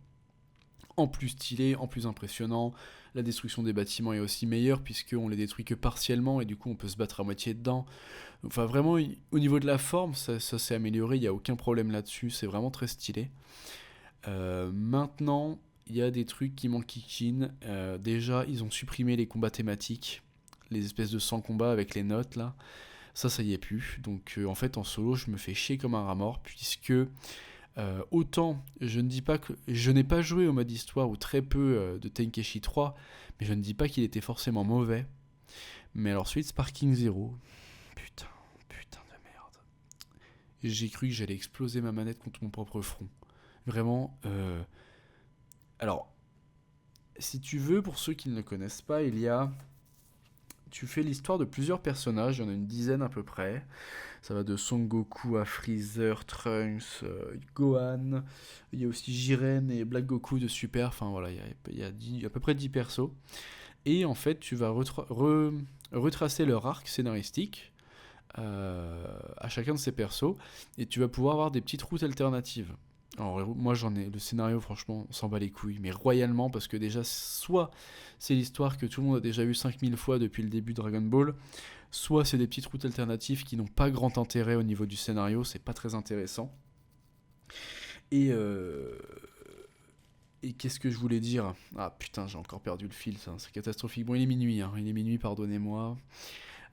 En plus stylé, en plus impressionnant. La destruction des bâtiments est aussi meilleure puisqu'on les détruit que partiellement et du coup on peut se battre à moitié dedans. Enfin vraiment, au niveau de la forme, ça s'est amélioré, il n'y a aucun problème là-dessus. C'est vraiment très stylé. Maintenant, il y a des trucs qui m'enquiquinent. Déjà, ils ont supprimé les combats thématiques. Les espèces de 100 combats avec les notes là, ça y est plus. Donc en fait en solo je me fais chier comme un rat mort puisque autant je ne dis pas que je n'ai pas joué au mode histoire ou très peu de Tenkaichi 3, mais je ne dis pas qu'il était forcément mauvais. Mais alors suite Sparking Zero, putain de merde. J'ai cru que j'allais exploser ma manette contre mon propre front. Vraiment. Alors, si tu veux, pour ceux qui ne le connaissent pas, tu fais l'histoire de plusieurs personnages, il y en a une dizaine à peu près. Ça va de Son Goku à Freezer, Trunks, Gohan. Il y a aussi Jiren et Black Goku de Super. Enfin voilà, il y a à peu près 10 persos. Et en fait, tu vas retracer leur arc scénaristique à chacun de ces persos. Et tu vas pouvoir avoir des petites routes alternatives. Alors moi le scénario franchement on s'en bat les couilles, mais royalement, parce que déjà soit c'est l'histoire que tout le monde a déjà eu 5000 fois depuis le début de Dragon Ball, soit c'est des petites routes alternatives qui n'ont pas grand intérêt au niveau du scénario, c'est pas très intéressant. Et qu'est-ce que je voulais dire ? Ah putain, j'ai encore perdu le fil, ça, c'est catastrophique. Bon, il est minuit, pardonnez-moi.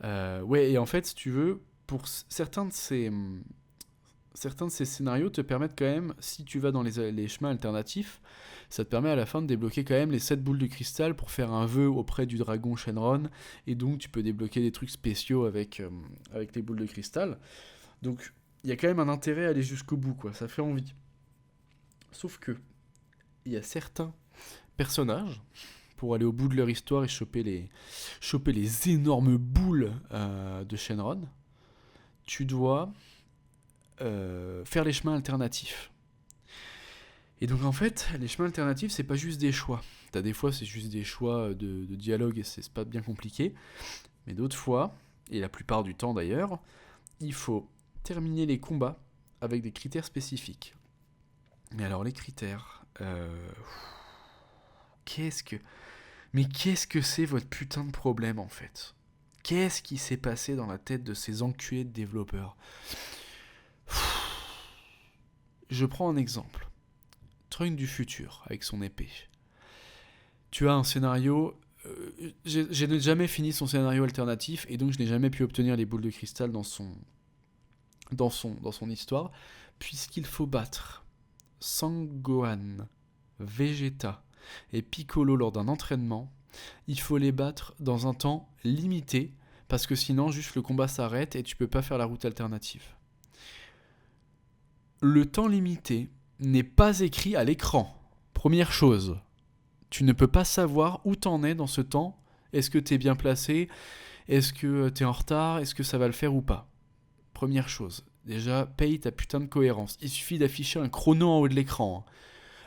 Ouais, et en fait si tu veux, pour certains de ces scénarios te permettent quand même, si tu vas dans les chemins alternatifs, ça te permet à la fin de débloquer quand même les 7 boules de cristal pour faire un vœu auprès du dragon Shenron, et donc tu peux débloquer des trucs spéciaux avec les boules de cristal. Donc il y a quand même un intérêt à aller jusqu'au bout, quoi, ça fait envie. Sauf que, il y a certains personnages, pour aller au bout de leur histoire et choper les énormes boules de Shenron, tu dois... faire les chemins alternatifs. Et donc en fait, les chemins alternatifs, c'est pas juste des choix. T'as des fois, c'est juste des choix de dialogue et c'est pas bien compliqué. Mais d'autres fois, et la plupart du temps d'ailleurs, il faut terminer les combats avec des critères spécifiques. Mais alors les critères... qu'est-ce que c'est votre putain de problème en fait ? Qu'est-ce qui s'est passé dans la tête de ces enculés de développeurs ? Je prends un exemple. Trunks du futur, avec son épée. Tu as un scénario... je n'ai jamais fini son scénario alternatif, et donc je n'ai jamais pu obtenir les boules de cristal dans son histoire, puisqu'il faut battre Sangohan, Vegeta et Piccolo lors d'un entraînement. Il faut les battre dans un temps limité, parce que sinon juste le combat s'arrête et tu peux pas faire la route alternative. Le temps limité n'est pas écrit à l'écran. Première chose, tu ne peux pas savoir où t'en es dans ce temps. Est-ce que t'es bien placé ? Est-ce que t'es en retard ? Est-ce que ça va le faire ou pas ? Première chose, déjà, paye ta putain de cohérence. Il suffit d'afficher un chrono en haut de l'écran.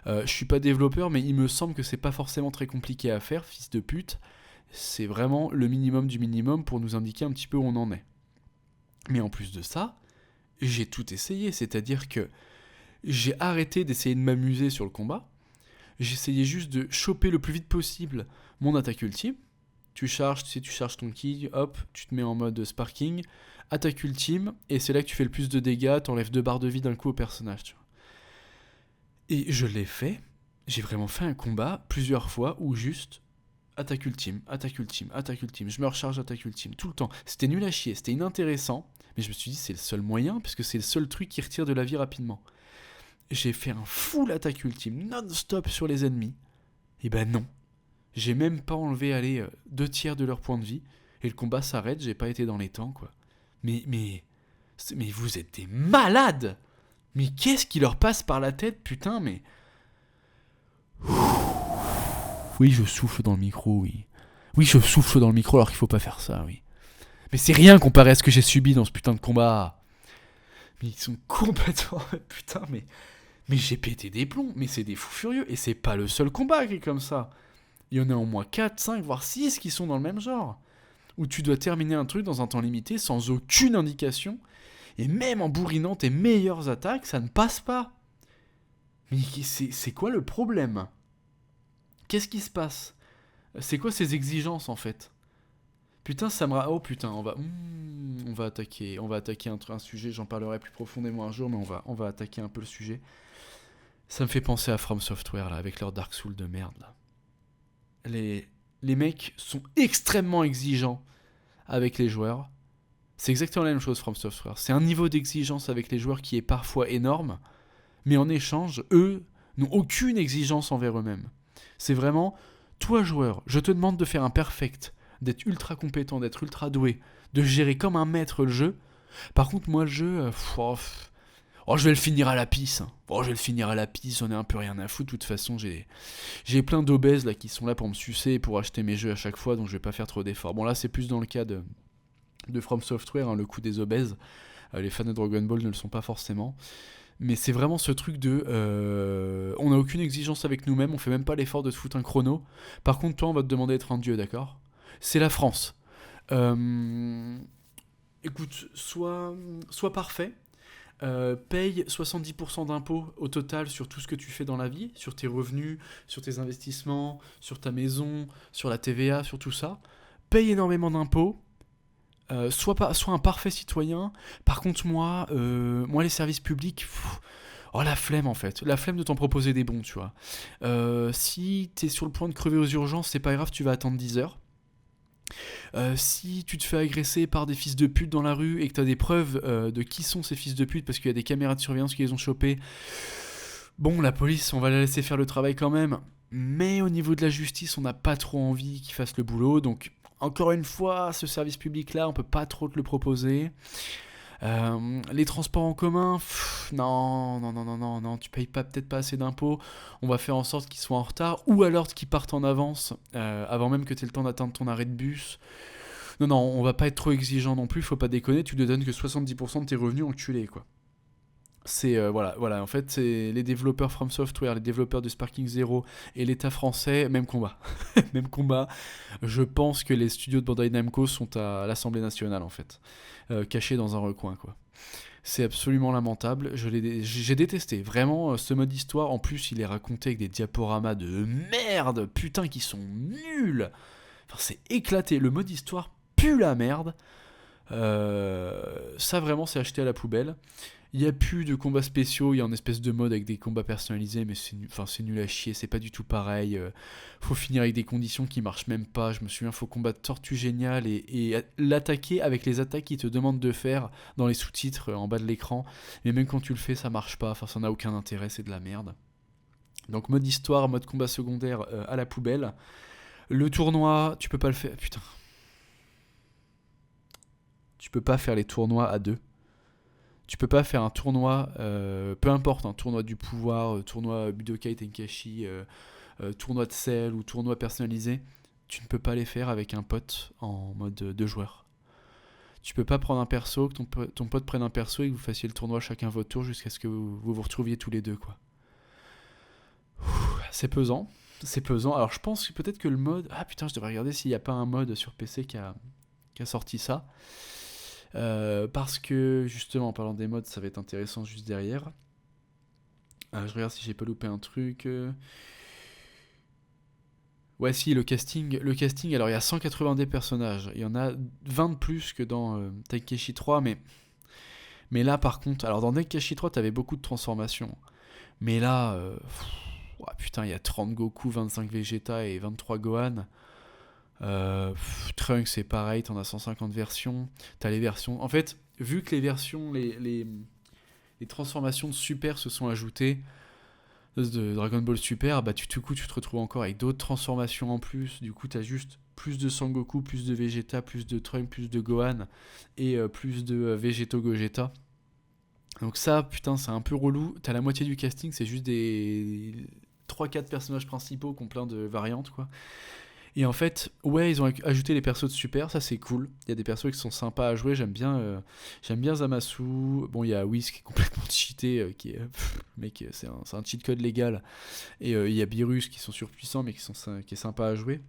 Je suis pas développeur, mais il me semble que c'est pas forcément très compliqué à faire, fils de pute. C'est vraiment le minimum du minimum pour nous indiquer un petit peu où on en est. Mais en plus de ça... j'ai tout essayé, c'est-à-dire que j'ai arrêté d'essayer de m'amuser sur le combat, j'essayais juste de choper le plus vite possible mon attaque ultime. Tu charges, tu charges ton ki, hop, tu te mets en mode sparking, attaque ultime, et c'est là que tu fais le plus de dégâts, t'enlèves 2 barres de vie d'un coup au personnage, tu vois. Et je l'ai fait, j'ai vraiment fait un combat plusieurs fois où juste attaque ultime, attaque ultime, attaque ultime, je me recharge attaque ultime, tout le temps. C'était nul à chier, c'était inintéressant, mais je me suis dit c'est le seul moyen, puisque c'est le seul truc qui retire de la vie rapidement. J'ai fait un full attaque ultime, non-stop sur les ennemis, et ben non. J'ai même pas enlevé, 2/3 de leur point de vie, et le combat s'arrête, j'ai pas été dans les temps, quoi. Mais vous êtes des malades! Mais qu'est-ce qui leur passe par la tête, putain, mais... Oui, je souffle dans le micro, oui. Oui, je souffle dans le micro alors qu'il faut pas faire ça, oui. Mais c'est rien comparé à ce que j'ai subi dans ce putain de combat. Mais ils sont complètement... Putain, mais j'ai pété des plombs, mais c'est des fous furieux, et c'est pas le seul combat qui est comme ça. Il y en a au moins 4, 5, voire 6 qui sont dans le même genre. Où tu dois terminer un truc dans un temps limité sans aucune indication, et même en bourrinant tes meilleures attaques, ça ne passe pas. Mais c'est quoi le problème ? Qu'est-ce qui se passe ? C'est quoi ces exigences en fait ? Putain, ça me... Oh putain, on va attaquer un sujet, j'en parlerai plus profondément un jour, mais on va attaquer un peu le sujet. Ça me fait penser à From Software, là, avec leur Dark Souls de merde, là. Les mecs sont extrêmement exigeants avec les joueurs. C'est exactement la même chose, From Software. C'est un niveau d'exigence avec les joueurs qui est parfois énorme, mais en échange, eux n'ont aucune exigence envers eux-mêmes. C'est vraiment, toi joueur, je te demande de faire un perfect, d'être ultra compétent, d'être ultra doué, de gérer comme un maître le jeu. Par contre, moi, le jeu, je vais le finir à la pisse. Je vais le finir à la pisse, j'en ai un peu rien à foutre. De toute façon, j'ai plein d'obèses là qui sont là pour me sucer et pour acheter mes jeux à chaque fois, donc je vais pas faire trop d'efforts. Bon, là, c'est plus dans le cas de From Software, hein, le coup des obèses. Les fans de Dragon Ball ne le sont pas forcément. Mais c'est vraiment ce truc de... on n'a aucune exigence avec nous-mêmes, on fait même pas l'effort de te foutre un chrono. Par contre, toi, on va te demander d'être un dieu, d'accord ? C'est la France. Écoute, sois parfait. Paye 70% d'impôts au total sur tout ce que tu fais dans la vie, sur tes revenus, sur tes investissements, sur ta maison, sur la TVA, sur tout ça. Paye énormément d'impôts. Sois un parfait citoyen. Par contre, moi les services publics, la flemme en fait. La flemme de t'en proposer des bons, tu vois. Si t'es sur le point de crever aux urgences, c'est pas grave, tu vas attendre 10 heures. Si tu te fais agresser par des fils de pute dans la rue et que t'as des preuves de qui sont ces fils de pute parce qu'il y a des caméras de surveillance qui les ont chopés, bon, la police, on va la laisser faire le travail quand même, mais au niveau de la justice, on n'a pas trop envie qu'ils fassent le boulot, donc encore une fois, ce service public-là, on peut pas trop te le proposer. Les transports en commun, non, tu payes peut-être pas assez d'impôts, on va faire en sorte qu'ils soient en retard, ou alors qu'ils partent en avance, avant même que tu aies le temps d'atteindre ton arrêt de bus. Non, on va pas être trop exigeant non plus, faut pas déconner, tu ne donnes que 70% de tes revenus enculés, quoi. C'est, voilà, en fait, c'est les développeurs From Software, les développeurs de Sparking Zero et l'État français, même combat. Même combat. Je pense que les studios de Bandai Namco sont à l'Assemblée nationale, en fait. Cachés dans un recoin, quoi. C'est absolument lamentable. J'ai détesté. Vraiment, ce mode histoire, en plus, il est raconté avec des diaporamas de merde, putain, qui sont nuls. Enfin, c'est éclaté. Le mode histoire pue la merde. Ça, vraiment, c'est acheté à la poubelle. Il n'y a plus de combats spéciaux, il y a une espèce de mode avec des combats personnalisés, mais c'est nul à chier, c'est pas du tout pareil. Faut finir avec des conditions qui marchent même pas. Je me souviens, faut combattre Tortue Géniale et l'attaquer avec les attaques qu'il te demande de faire dans les sous-titres en bas de l'écran. Mais même quand tu le fais, ça marche pas, enfin ça n'a aucun intérêt, c'est de la merde. Donc mode histoire, mode combat secondaire à la poubelle. Le tournoi, tu peux pas le faire. Putain. Tu peux pas faire les tournois à deux. Tu peux pas faire un tournoi, peu importe, un tournoi du pouvoir, tournoi Budokai Tenkaichi, tournoi de sel ou tournoi personnalisé, tu ne peux pas les faire avec un pote en mode 2 joueurs. Tu peux pas prendre un perso, que ton pote prenne un perso et que vous fassiez le tournoi chacun votre tour jusqu'à ce que vous retrouviez tous les deux, quoi. C'est pesant. Alors je pense que peut-être que le mode... Ah putain, je devrais regarder s'il n'y a pas un mode sur PC qui a sorti ça. Parce que, justement, en parlant des modes, ça va être intéressant juste derrière. Je regarde si j'ai pas loupé un truc. Ouais, si, le casting. Le casting, alors il y a 190 personnages. Il y en a 20 de plus que dans Tenkaichi 3, mais là, par contre, alors dans Tenkaichi 3, t'avais beaucoup de transformations. Mais là, ouah, putain, il y a 30 Goku, 25 Vegeta et 23 Gohan. Trunks, c'est pareil, t'en as 150 versions. T'as les versions. En fait, vu que les versions, les transformations de Super se sont ajoutées de Dragon Ball Super, bah du coup, tu te retrouves encore avec d'autres transformations en plus. Du coup, t'as juste plus de Sangoku, plus de Vegeta, plus de Trunks, plus de Gohan et plus de Vegeto Gogeta. Donc ça, putain, c'est un peu relou. T'as la moitié du casting, c'est juste des 3-4 personnages principaux qui ont plein de variantes, quoi. Et en fait, ouais, ils ont ajouté les persos de super, ça c'est cool. Il y a des persos qui sont sympas à jouer, j'aime bien Zamasu. Bon, il y a Whis qui est complètement cheaté, qui est, mec, c'est un cheat code légal. Et il y a Beerus qui sont surpuissants, mais qui est sympa à jouer.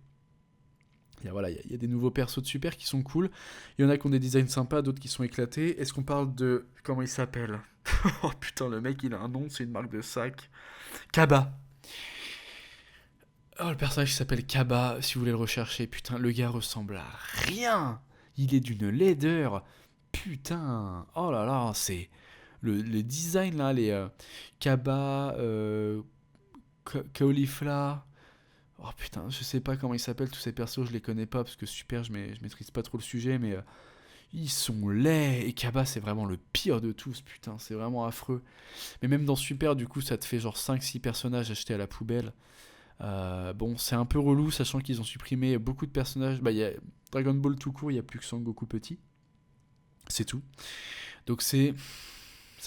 Voilà, il y a des nouveaux persos de super qui sont cool. Il y en a qui ont des designs sympas, d'autres qui sont éclatés. Est-ce qu'on parle de... Comment il s'appelle? Oh putain, le mec, il a un nom, c'est une marque de sac. Kaba. Oh, le personnage qui s'appelle Kaba, si vous voulez le rechercher, putain, le gars ressemble à rien. Il est d'une laideur. Putain. Oh là là, c'est... Le design, là, les Kaba, Caulifla... Oh putain, je sais pas comment ils s'appellent tous ces persos, je les connais pas parce que super, je maîtrise pas trop le sujet, mais ils sont laids. Et Kaba, c'est vraiment le pire de tous, putain, c'est vraiment affreux. Mais même dans Super, du coup, ça te fait genre 5-6 personnages achetés à la poubelle. Bon, c'est un peu relou, sachant qu'ils ont supprimé beaucoup de personnages. Bah, il y a Dragon Ball tout court, il y a plus que Sangoku petit. C'est tout. Donc c'est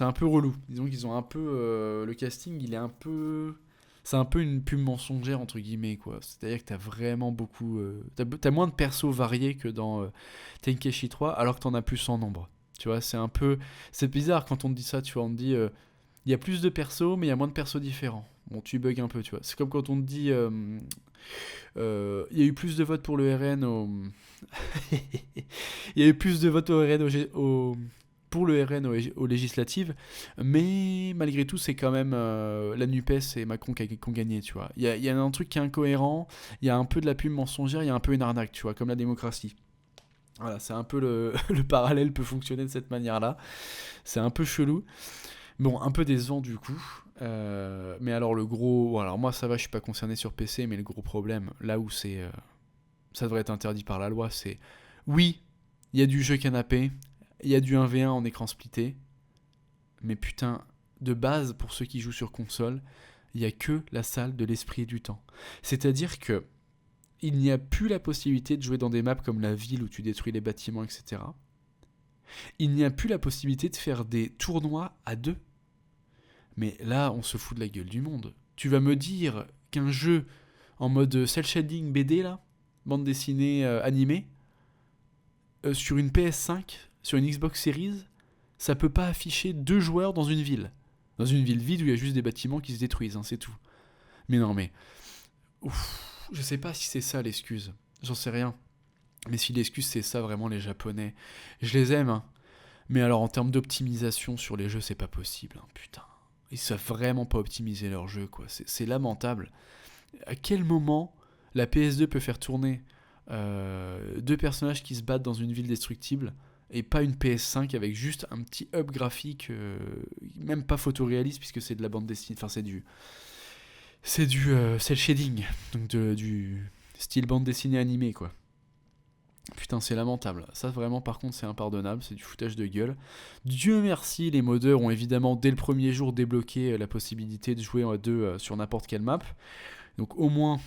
un peu relou. Disons qu'ils ont un peu le casting, il est un peu c'est un peu une pub mensongère entre guillemets quoi. C'est-à-dire que t'as vraiment beaucoup t'as moins de persos variés que dans Tenkaichi 3 alors que t'en as plus en nombre. Tu vois, c'est bizarre quand on te dit ça, tu vois, on te dit il y a plus de persos mais il y a moins de persos différents. Bon, tu bugs un peu, tu vois. C'est comme quand on te dit il y a eu plus de votes pour le RN au il y a eu plus de votes au RN pour le RN aux législatives, mais malgré tout, c'est quand même la NUPES et Macron qui ont gagné, tu vois. Il y a un truc qui est incohérent, il y a un peu de la pub mensongère, il y a un peu une arnaque, tu vois, comme la démocratie. Voilà, c'est un peu le parallèle peut fonctionner de cette manière-là. C'est un peu chelou. Bon, un peu décevant du coup. Mais alors le gros... Bon, alors moi ça va, je suis pas concerné sur PC, mais le gros problème, là où ça devrait être interdit par la loi, c'est... Oui, il y a du jeu canapé, il y a du 1v1 en écran splitté, mais putain, de base, pour ceux qui jouent sur console, il n'y a que la salle de l'esprit et du temps. C'est-à-dire que il n'y a plus la possibilité de jouer dans des maps comme la ville où tu détruis les bâtiments, etc. Il n'y a plus la possibilité de faire des tournois à deux. Mais là, on se fout de la gueule du monde. Tu vas me dire qu'un jeu en mode cel shading BD, là, bande dessinée animée, sur une PS5, sur une Xbox Series, ça peut pas afficher deux joueurs dans une ville. Dans une ville vide où il y a juste des bâtiments qui se détruisent, hein, c'est tout. Mais non, mais... Ouf, je sais pas si c'est ça l'excuse. J'en sais rien. Mais si l'excuse c'est ça, vraiment, les Japonais, je les aime, hein. Mais alors, en termes d'optimisation sur les jeux, c'est pas possible, hein, putain. Ils savent vraiment pas optimiser leur jeu, quoi. C'est lamentable. À quel moment la PS2 peut faire tourner deux personnages qui se battent dans une ville destructible et pas une PS5 avec juste un petit up graphique, même pas photoréaliste puisque c'est de la bande dessinée, enfin c'est du cel shading, donc du style bande dessinée animée quoi. Putain, c'est lamentable. Ça, vraiment, par contre, c'est impardonnable. C'est du foutage de gueule. Dieu merci, les modeurs ont évidemment, dès le premier jour, débloqué la possibilité de jouer à deux sur n'importe quelle map. Donc, on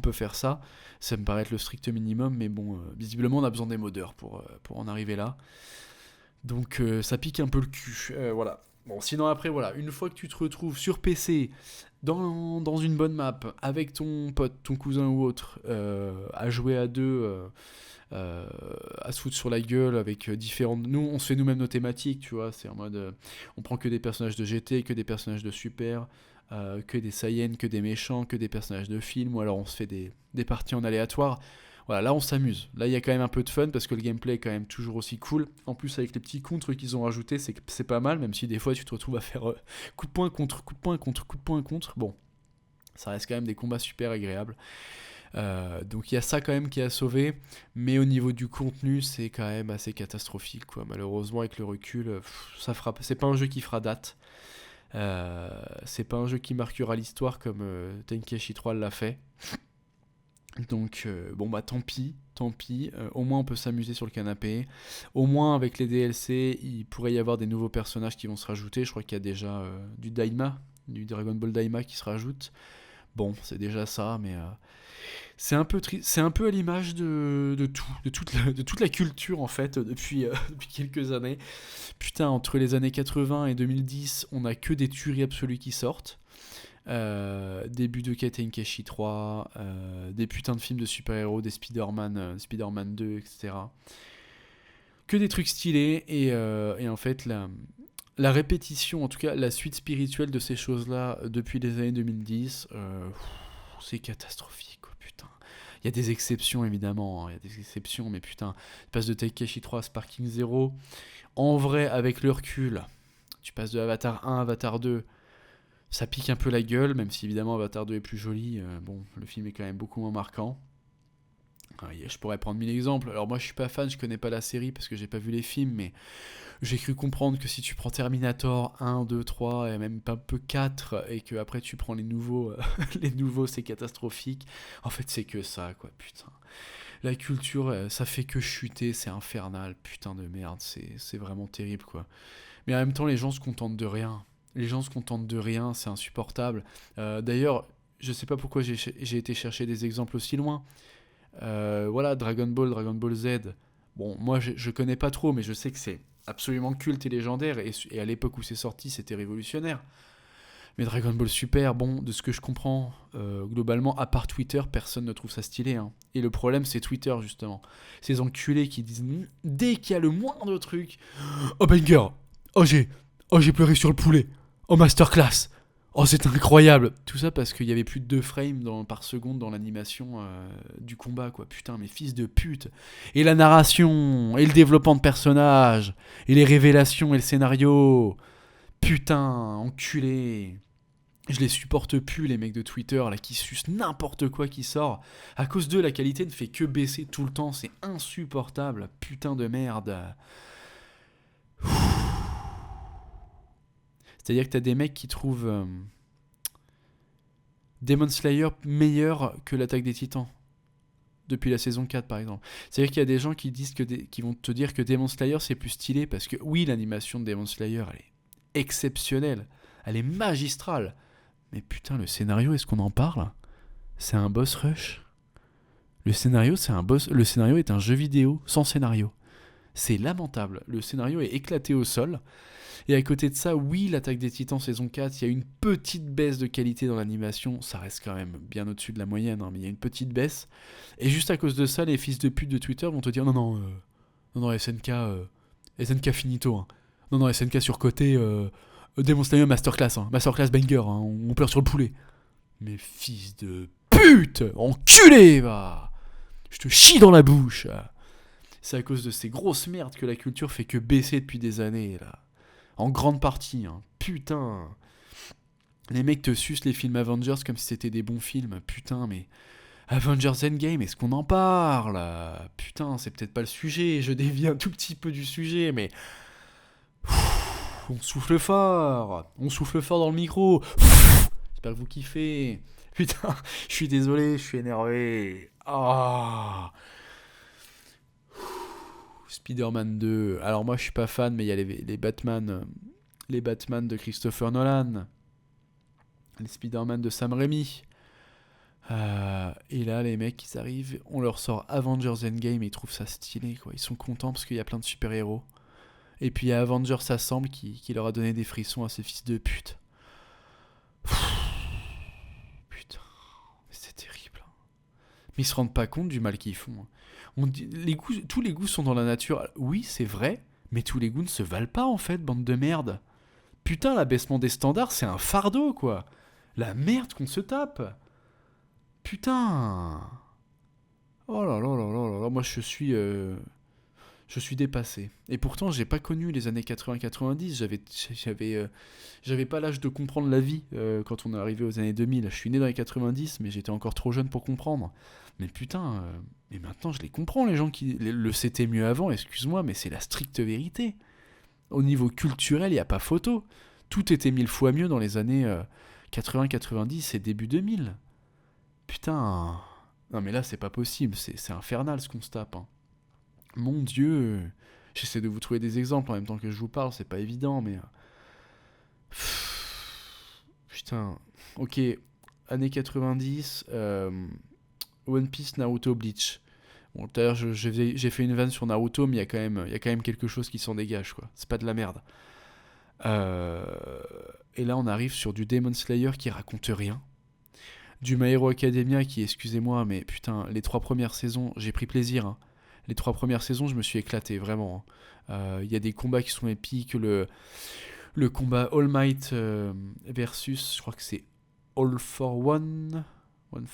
peut faire ça. Ça me paraît être le strict minimum, mais bon, visiblement, on a besoin des modeurs pour en arriver là. Donc, ça pique un peu le cul. Voilà. Bon, sinon, après, voilà. Une fois que tu te retrouves sur PC, dans une bonne map, avec ton pote, ton cousin ou autre, à jouer à deux... à se foutre sur la gueule avec différentes... Nous, on se fait nous-mêmes nos thématiques, tu vois, c'est en mode... on prend que des personnages de GT, que des personnages de Super, que des Saiyans, que des méchants, que des personnages de films, ou alors on se fait des parties en aléatoire. Voilà, là on s'amuse. Là il y a quand même un peu de fun parce que le gameplay est quand même toujours aussi cool. En plus avec les petits contres qu'ils ont rajoutés, c'est pas mal, même si des fois tu te retrouves à faire coup de poing contre, coup de poing contre, coup de poing contre. Bon, ça reste quand même des combats super agréables. Donc il y a ça quand même qui a sauvé, mais au niveau du contenu c'est quand même assez catastrophique quoi. Malheureusement avec le recul, ça fera, c'est pas un jeu qui fera date. C'est pas un jeu qui marquera l'histoire comme Tenkaichi 3 l'a fait. Donc bon bah tant pis, au moins on peut s'amuser sur le canapé. Au moins avec les DLC, il pourrait y avoir des nouveaux personnages qui vont se rajouter. Je crois qu'il y a déjà du Dragon Ball Daima qui se rajoute. Bon, c'est déjà ça, mais c'est un peu c'est un peu à l'image de tout, de toute la culture en fait depuis quelques années. Putain, entre les années 80 et 2010, on a que des tueries absolues qui sortent. Début de Tenkaichi 3, des putains de films de super-héros, des Spider-Man, Spider-Man 2, etc. Que des trucs stylés, et en fait, la répétition, en tout cas la suite spirituelle de ces choses-là depuis les années 2010, c'est catastrophique, quoi, putain. Il y a des exceptions, évidemment, il y a des exceptions, mais putain, tu passes de Tenkaichi 3 à Sparking 0. En vrai, avec le recul, tu passes de Avatar 1 à Avatar 2, ça pique un peu la gueule, même si évidemment Avatar 2 est plus joli. Bon, le film est quand même beaucoup moins marquant. Je pourrais prendre 1000 exemples. Alors moi je suis pas fan, je connais pas la série parce que j'ai pas vu les films, mais j'ai cru comprendre que si tu prends Terminator 1, 2, 3 et même pas peu 4 et que après tu prends les nouveaux, les nouveaux c'est catastrophique. En fait c'est que ça quoi, putain. La culture ça fait que chuter, c'est infernal, putain de merde, c'est vraiment terrible quoi. Mais en même temps les gens se contentent de rien. Les gens se contentent de rien, c'est insupportable. D'ailleurs, je sais pas pourquoi j'ai été chercher des exemples aussi loin. Voilà, Dragon Ball Z. Bon, moi je connais pas trop, mais je sais que c'est absolument culte et légendaire, et à l'époque où c'est sorti, c'était révolutionnaire. Mais Dragon Ball Super, bon, de ce que je comprends, globalement, à part Twitter, personne ne trouve ça stylé. Hein. Et le problème, c'est Twitter, justement. Ces enculés qui disent, dès qu'il y a le moindre truc, oh banger, oh j'ai pleuré sur le poulet, oh masterclass, oh c'est incroyable. Tout ça parce qu'il y avait plus de 2 frames par seconde dans l'animation du combat, quoi. Putain, mais fils de pute. Et la narration, et le développement de personnages, et les révélations, et le scénario. Putain, enculé. Je les supporte plus, les mecs de Twitter là qui sucent n'importe quoi qui sort. À cause d'eux, la qualité ne fait que baisser tout le temps. C'est insupportable. Putain de merde. C'est-à-dire que t'as des mecs qui trouvent Demon Slayer meilleur que l'Attaque des Titans. Depuis la saison 4 par exemple. C'est-à-dire qu'il y a des gens qui vont te dire que Demon Slayer c'est plus stylé parce que oui, l'animation de Demon Slayer elle est exceptionnelle. Elle est magistrale. Mais putain, le scénario, est-ce qu'on en parle ? C'est un boss rush. Le scénario est un jeu vidéo sans scénario. C'est lamentable. Le scénario est éclaté au sol. Et à côté de ça, oui, l'Attaque des Titans saison 4, il y a une petite baisse de qualité dans l'animation. Ça reste quand même bien au-dessus de la moyenne, hein, mais il y a une petite baisse. Et juste à cause de ça, les fils de pute de Twitter vont te dire non, SNK finito. Hein. Non, SNK surcoté. Demon Slayer Masterclass, hein. Masterclass banger, hein. On pleure sur le poulet. Mais fils de pute, enculé, va. Je te chie dans la bouche. C'est à cause de ces grosses merdes que la culture fait que baisser depuis des années, là. En grande partie, hein. Putain. Les mecs te sucent les films Avengers comme si c'était des bons films. Putain, mais... Avengers Endgame, est-ce qu'on en parle ? Putain, c'est peut-être pas le sujet. Je dévie un tout petit peu du sujet, mais... On souffle fort dans le micro. J'espère que vous kiffez. Putain, je suis désolé, je suis énervé. Ah. Spider-Man 2. Alors moi je suis pas fan, mais il y a les Batman de Christopher Nolan, les Spider-Man de Sam Raimi. Et là les mecs ils arrivent, on leur sort Avengers Endgame et ils trouvent ça stylé quoi. Ils sont contents parce qu'il y a plein de super-héros. Et puis il y a Avengers Assemble qui leur a donné des frissons à ces fils de pute. Putain, mais c'est terrible. Mais ils se rendent pas compte du mal qu'ils font. Tous les goûts sont dans la nature. Oui, c'est vrai, mais tous les goûts ne se valent pas en fait, bande de merde. Putain, l'abaissement des standards, c'est un fardeau quoi. La merde qu'on se tape. Putain. Oh là là là là là là, moi je suis dépassé. Et pourtant, j'ai pas connu les années 80-90. J'avais pas l'âge de comprendre la vie quand on est arrivé aux années 2000. Je suis né dans les 90, mais j'étais encore trop jeune pour comprendre. Mais putain, mais maintenant je les comprends, les gens qui le c'était mieux avant, excuse-moi, mais c'est la stricte vérité. Au niveau culturel, il n'y a pas photo. Tout était 1000 fois mieux dans les années 80-90 et début 2000. Putain. Non mais là, c'est pas possible, c'est infernal ce qu'on se tape, hein. Mon Dieu, j'essaie de vous trouver des exemples en même temps que je vous parle, c'est pas évident, mais... Putain, ok, années 90, One Piece, Naruto, Bleach. Bon, tout à l'heure, j'ai fait une vanne sur Naruto, mais il y a quand même quelque chose qui s'en dégage, quoi. C'est pas de la merde. Euh, Et là, on arrive sur du Demon Slayer qui raconte rien. Du My Hero Academia qui, excusez-moi, mais putain, les 3 premières saisons, j'ai pris plaisir, hein. Les 3 premières saisons, je me suis éclaté, vraiment, hein. Il y a des combats qui sont épiques. Le combat All Might versus, je crois que c'est All for One.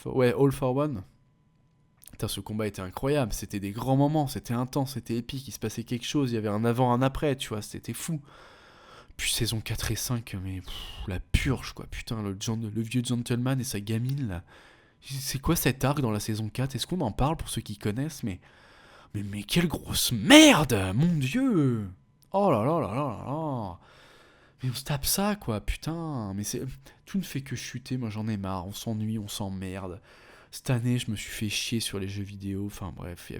Ouais, All for One. Putain, ce combat était incroyable. C'était des grands moments, c'était intense, c'était épique. Il se passait quelque chose, il y avait un avant, un après, tu vois, c'était fou. Puis saison 4 et 5, mais la purge, quoi. Putain, le vieux gentleman et sa gamine, là. C'est quoi cet arc dans la saison 4? Est-ce qu'on en parle pour ceux qui connaissent? Mais quelle grosse merde! Mon Dieu! Oh là là là là là là! Mais on se tape ça, quoi, putain! Mais c'est... Tout ne fait que chuter, moi j'en ai marre. On s'ennuie, on s'emmerde. Cette année, je me suis fait chier sur les jeux vidéo. Enfin bref,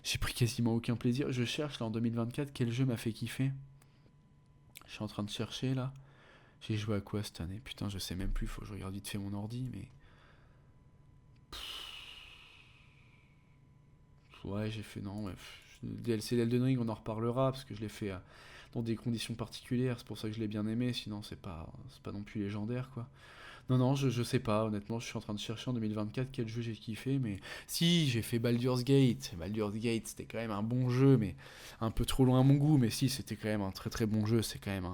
j'ai pris quasiment aucun plaisir. Je cherche, là, en 2024, quel jeu m'a fait kiffer? Je suis en train de chercher, là. J'ai joué à quoi cette année? Putain, je sais même plus, faut que je regarde vite fait mon ordi, mais... Ouais, j'ai fait non. Ouais. Le DLC d'Elden Ring, on en reparlera parce que je l'ai fait dans des conditions particulières. C'est pour ça que je l'ai bien aimé. Sinon, c'est pas non plus légendaire, quoi. Non, non, je sais pas. Honnêtement, je suis en train de chercher en 2024 quel jeu j'ai kiffé. Mais si, j'ai fait Baldur's Gate. Baldur's Gate, c'était quand même un bon jeu, mais un peu trop loin à mon goût. Mais si, c'était quand même un très très bon jeu. C'est quand même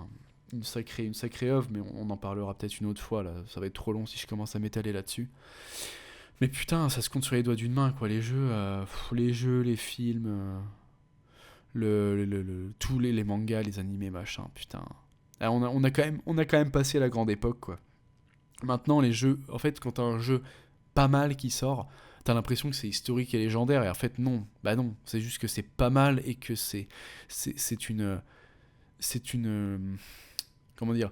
une sacrée œuvre. Mais on en parlera peut-être une autre fois. Là, ça va être trop long si je commence à m'étaler là-dessus. Mais putain, ça se compte sur les doigts d'une main, quoi. Les jeux, les films, tous les mangas, les animés, machin, putain. Ah, on a quand même passé la grande époque, quoi. Maintenant, les jeux, en fait, quand t'as un jeu pas mal qui sort, t'as l'impression que c'est historique et légendaire, et en fait, non. Bah non, c'est juste que c'est pas mal et que c'est une, c'est une, comment dire,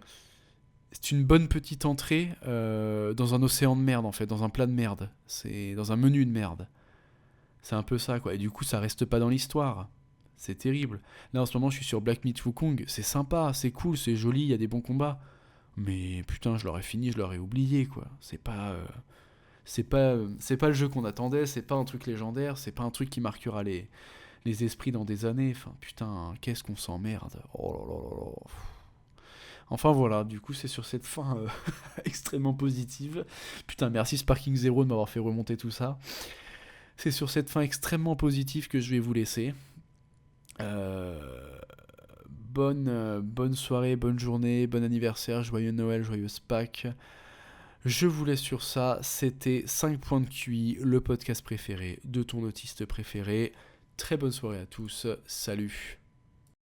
c'est une bonne petite entrée dans un océan de merde, en fait, dans un plat de merde. C'est dans un menu de merde. C'est un peu ça, quoi. Et du coup, ça reste pas dans l'histoire. C'est terrible. Là, en ce moment, je suis sur Black Myth Wukong. C'est sympa, c'est cool, c'est joli, il y a des bons combats. Mais putain, je l'aurais fini, je l'aurais oublié, quoi. C'est pas le jeu qu'on attendait, c'est pas un truc légendaire, c'est pas un truc qui marquera les esprits dans des années. Enfin, putain, qu'est-ce qu'on s'emmerde. Oh là là là là. Enfin voilà, du coup c'est sur cette fin extrêmement positive. Putain, merci Sparking Zero de m'avoir fait remonter tout ça. C'est sur cette fin extrêmement positive que je vais vous laisser. Bonne soirée, bonne journée, bon anniversaire, joyeux Noël, joyeuse Pâques. Je vous laisse sur ça. C'était 5 points de QI, le podcast préféré de ton autiste préféré. Très bonne soirée à tous. Salut.